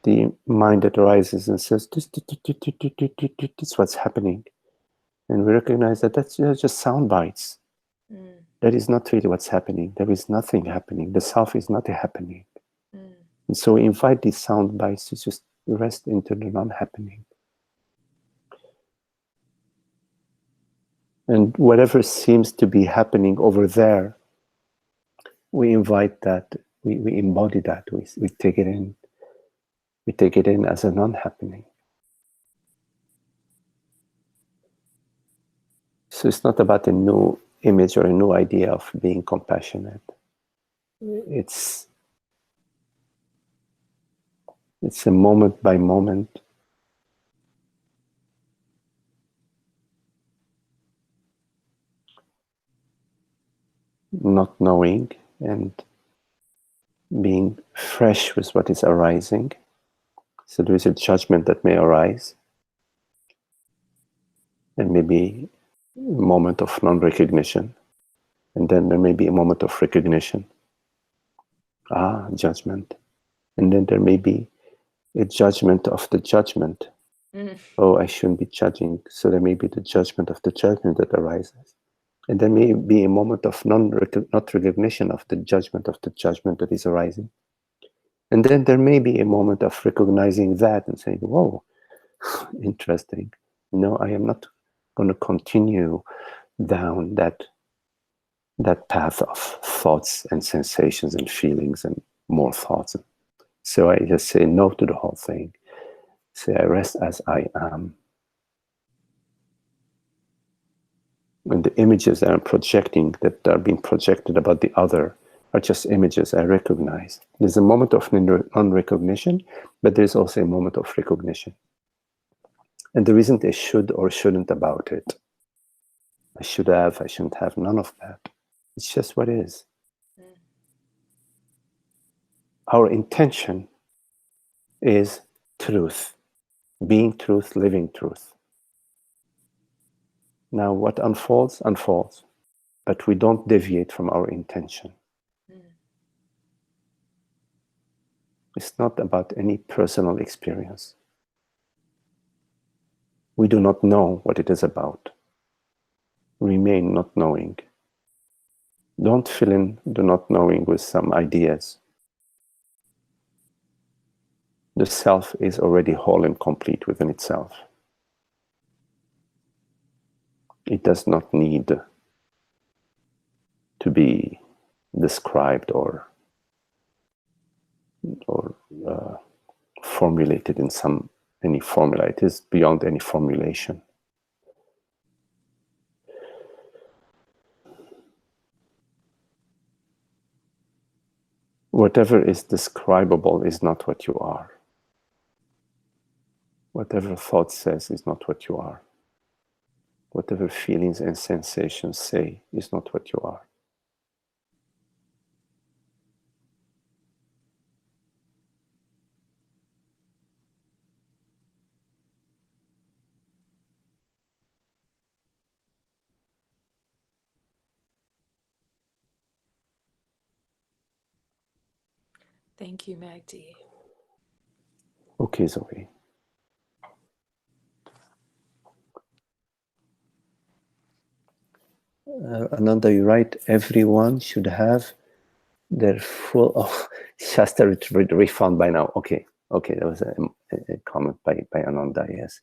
the mind that arises and says, this is what's happening. And we recognize that that's just sound bites. Mm. That is not really what's happening. There is nothing happening. The self is not happening. Mm. And so we invite these sound bites to just rest into the non-happening. And whatever seems to be happening over there, we invite that, we embody that, we take it in. We take it in as a non-happening. So it's not about a new image or a new idea of being compassionate. It's a moment by moment. Not knowing and being fresh with what is arising. So there is a judgment that may arise. And maybe moment of non-recognition, and then there may be a moment of recognition. Judgment. And then there may be a judgment of the judgment. Oh, I shouldn't be judging. So there may be the judgment of the judgment that arises. And there may be a moment of not recognition of the judgment that is arising. And then there may be a moment of recognizing that and saying, whoa, interesting. No, I am not going to continue down that path of thoughts and sensations and feelings and more thoughts. So I just say no to the whole thing. Say, I rest as I am. And the images that I'm projecting, that are being projected about the other, are just images I recognize. There's a moment of non-recognition, but there's also a moment of recognition. And there isn't a should or shouldn't about it. I should have, I shouldn't have, none of that. It's just what is. Our intention is truth, being truth, living truth. Now what unfolds, unfolds, but we don't deviate from our intention. It's not about any personal experience. We do not know what it is about. Remain not knowing. Don't fill in the not knowing with some ideas. The self is already whole and complete within itself. It does not need to be described or formulated in any formula. It is beyond any formulation. Whatever is describable is not what you are. Whatever thought says is not what you are. Whatever feelings and sensations say is not what you are. Thank you, Magdi. Okay, Zoe. Ananda, you write, everyone should have their full... Oh, Shasta refound by now. Okay, that was a comment by Ananda, yes.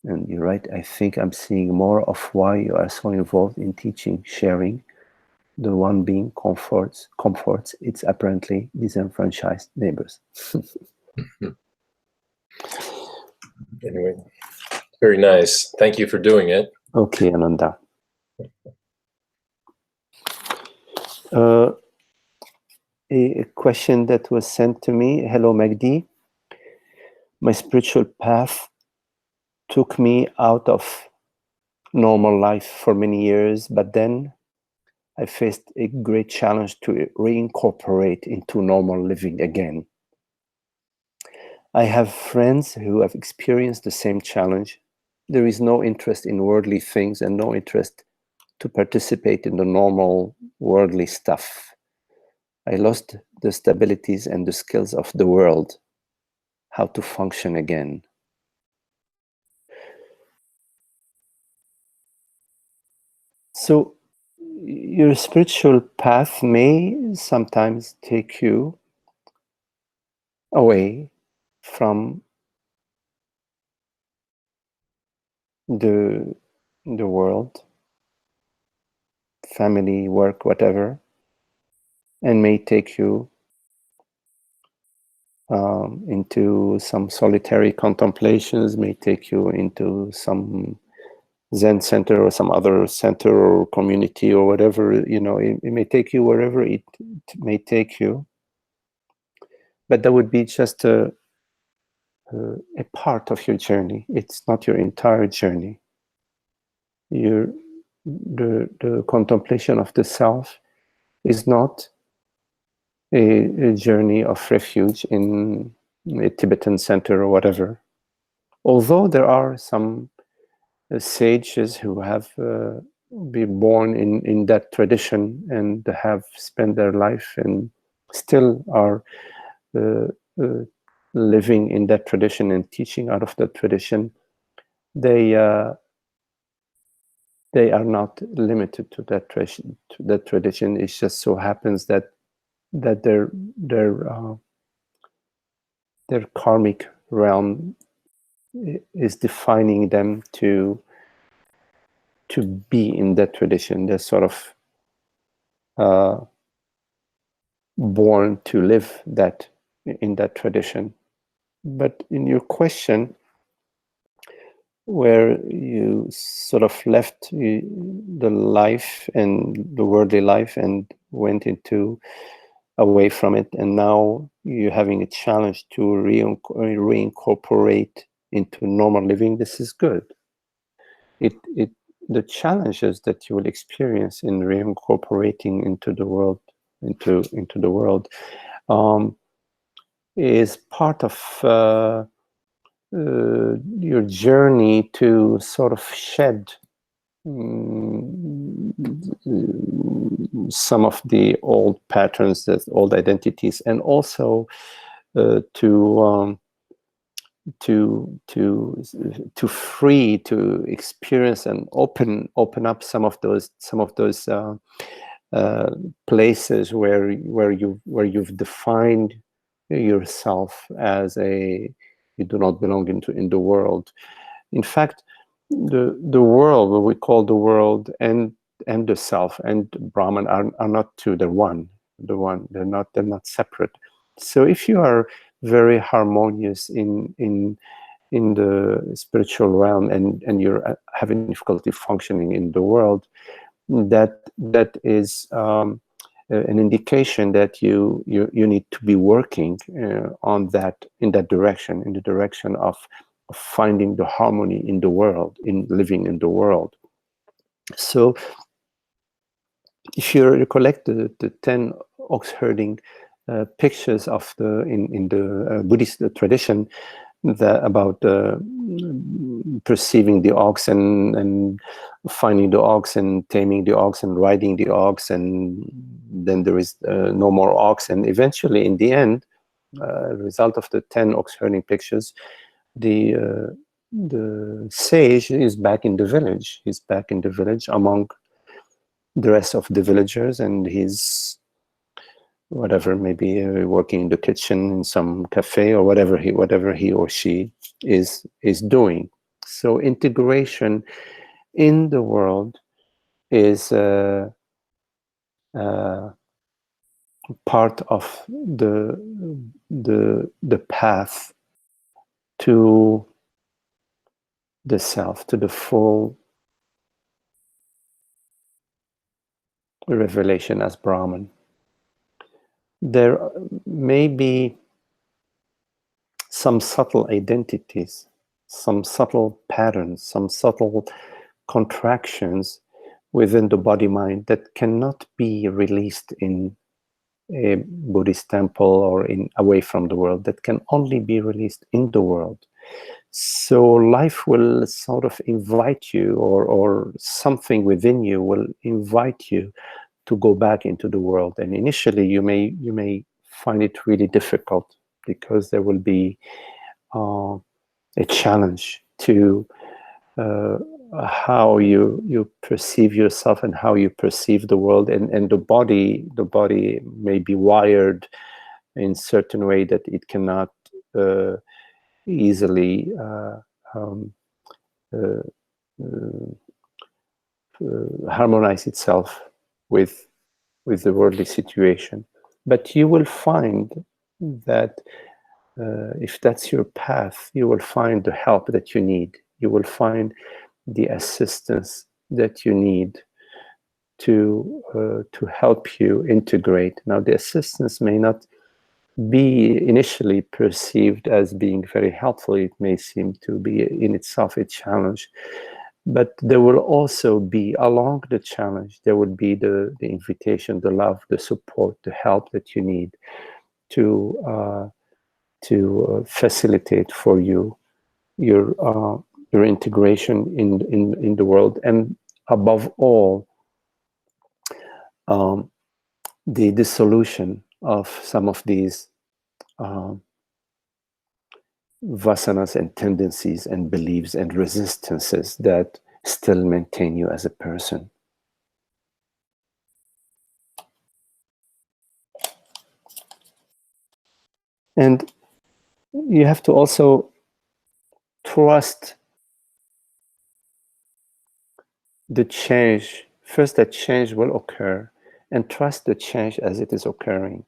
And you write, I think I'm seeing more of why you are so involved in teaching, sharing. The one being comforts its apparently disenfranchised neighbors. Anyway, very nice. Thank you for doing it. Okay, Ananda. A question that was sent to me. Hello, Magdi. My spiritual path took me out of normal life for many years, but then I faced a great challenge to reincorporate into normal living again. I have friends who have experienced the same challenge. There is no interest in worldly things and no interest to participate in the normal worldly stuff. I lost the stabilities and the skills of the world, how to function again. So your spiritual path may sometimes take you away from the world, family, work, whatever, and may take you into some solitary contemplations, may take you into some Zen center or some other center or community or whatever, you know, it may take you wherever it may take you. But that would be just a part of your journey. It's not your entire journey. The contemplation of the self is not a journey of refuge in a Tibetan center or whatever. Although there are some sages who have been born in that tradition and have spent their life and still are living in that tradition and teaching out of that tradition, they are not limited to that tradition. It just so happens that their karmic realm is defining them to be in that tradition. They're sort of born to live that in that tradition. But in your question, where you sort of left the life and the worldly life and went into away from it, and now you're having a challenge to reincorporate into normal living, this is good. The challenges that you will experience in reincorporating into the world, into the world, is part of your journey to sort of shed some of the old patterns, that old identities, and also to free, to experience and open up some of those places where you've defined yourself as you do not belong in the world. In fact, the world, what we call the world, and the self and Brahman are not two. They're one. They're not separate. So if you are very harmonious in the spiritual realm and you're having difficulty functioning in the world, that is an indication that you need to be working on that, in that direction, in the direction of finding the harmony in the world, in living in the world. So if you recollect the 10 ox herding pictures of in the Buddhist tradition, about perceiving the ox and finding the ox and taming the ox and riding the ox, and then there is no more ox, and eventually in the end, result of the 10 ox herding pictures, the sage is back in the village. He's back in the village among the rest of the villagers, and he's whatever, maybe working in the kitchen in some cafe, or whatever he or she is doing. So integration in the world is part of the path to the self, to the full revelation as Brahman. There may be some subtle identities, some subtle patterns, some subtle contractions within the body-mind that cannot be released in a Buddhist temple or away from the world, that can only be released in the world. So life will sort of invite you, or something within you will invite you to go back into the world. And initially you may find it really difficult, because there will be a challenge to how you perceive yourself and how you perceive the world, and the body may be wired in certain way that it cannot easily harmonize itself with the worldly situation. But you will find that if that's your path, you will find the help that you need. You will find the assistance that you need to help you integrate. Now, the assistance may not be initially perceived as being very helpful. It may seem to be in itself a challenge, but there will also be, along the challenge, there will be the invitation, the love, the support, the help that you need to facilitate for you your integration in the world, and above all, the dissolution of some of these vasanas and tendencies and beliefs and resistances that still maintain you as a person. And you have to also trust the change. First, that change will occur, and trust the change as it is occurring.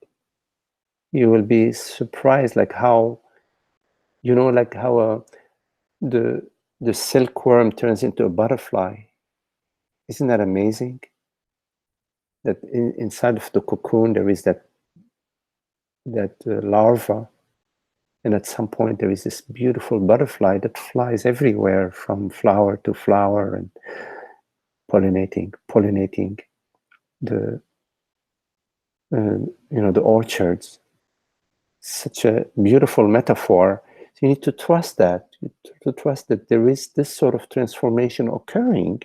You will be surprised, like how, you know, like how the silkworm turns into a butterfly. Isn't that amazing? That inside of the cocoon there is that larva, and at some point there is this beautiful butterfly that flies everywhere from flower to flower and pollinating the the orchards. Such a beautiful metaphor. So you need to trust that, there is this sort of transformation occurring,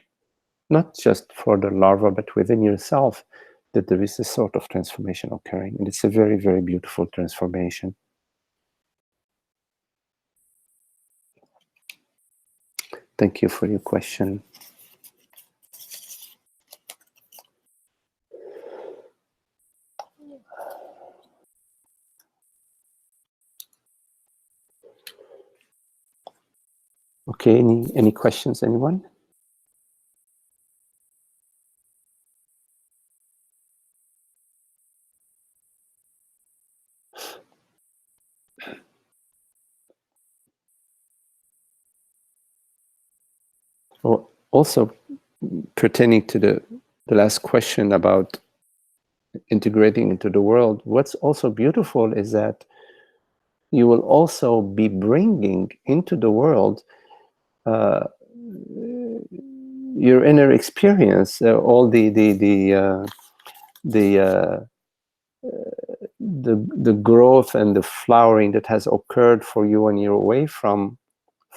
not just for the larva, but within yourself, that there is this sort of transformation occurring. And it's a very, very beautiful transformation. Thank you for your question. Okay, any questions, anyone? Well, also pertaining to the last question about integrating into the world, what's also beautiful is that you will also be bringing into the world your inner experience, all the growth and the flowering that has occurred for you when you're away from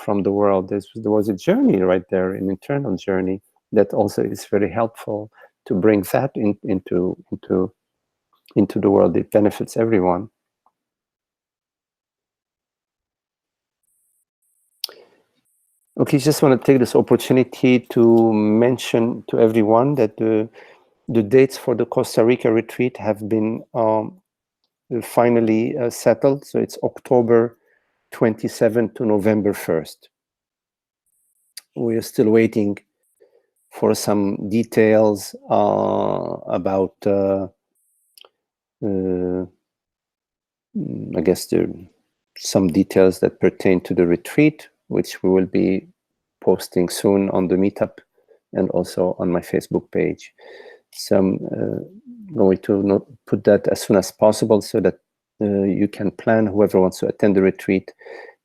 the world. There was a journey right there, an internal journey that also is very helpful to bring that into the world. It benefits everyone. Okay, just want to take this opportunity to mention to everyone that the dates for the Costa Rica retreat have been finally settled. So it's October 27th to November 1st. We are still waiting for some details about, I guess, some details that pertain to the retreat, which we will be posting soon on the meetup and also on my Facebook page. So I'm going to put that as soon as possible so that you can plan, whoever wants to attend the retreat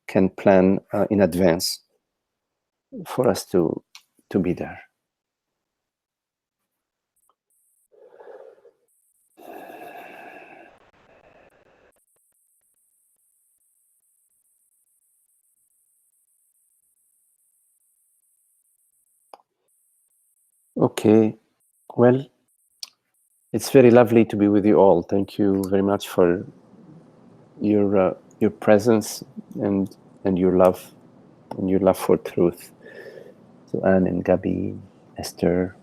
can plan in advance for us to be there. Okay, well, it's very lovely to be with you all. Thank you very much for your presence and your love for truth. So Anne and Gabi, Esther.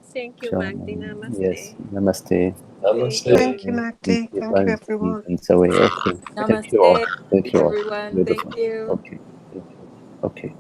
Thank you, John, Magdi. Namaste. yes, namaste. Namaste. Thank you, Magdi. Thank you, everyone. And so okay. Thank you all. Namaste, Thank you all. everyone. Beautiful. Thank you. Okay. Okay.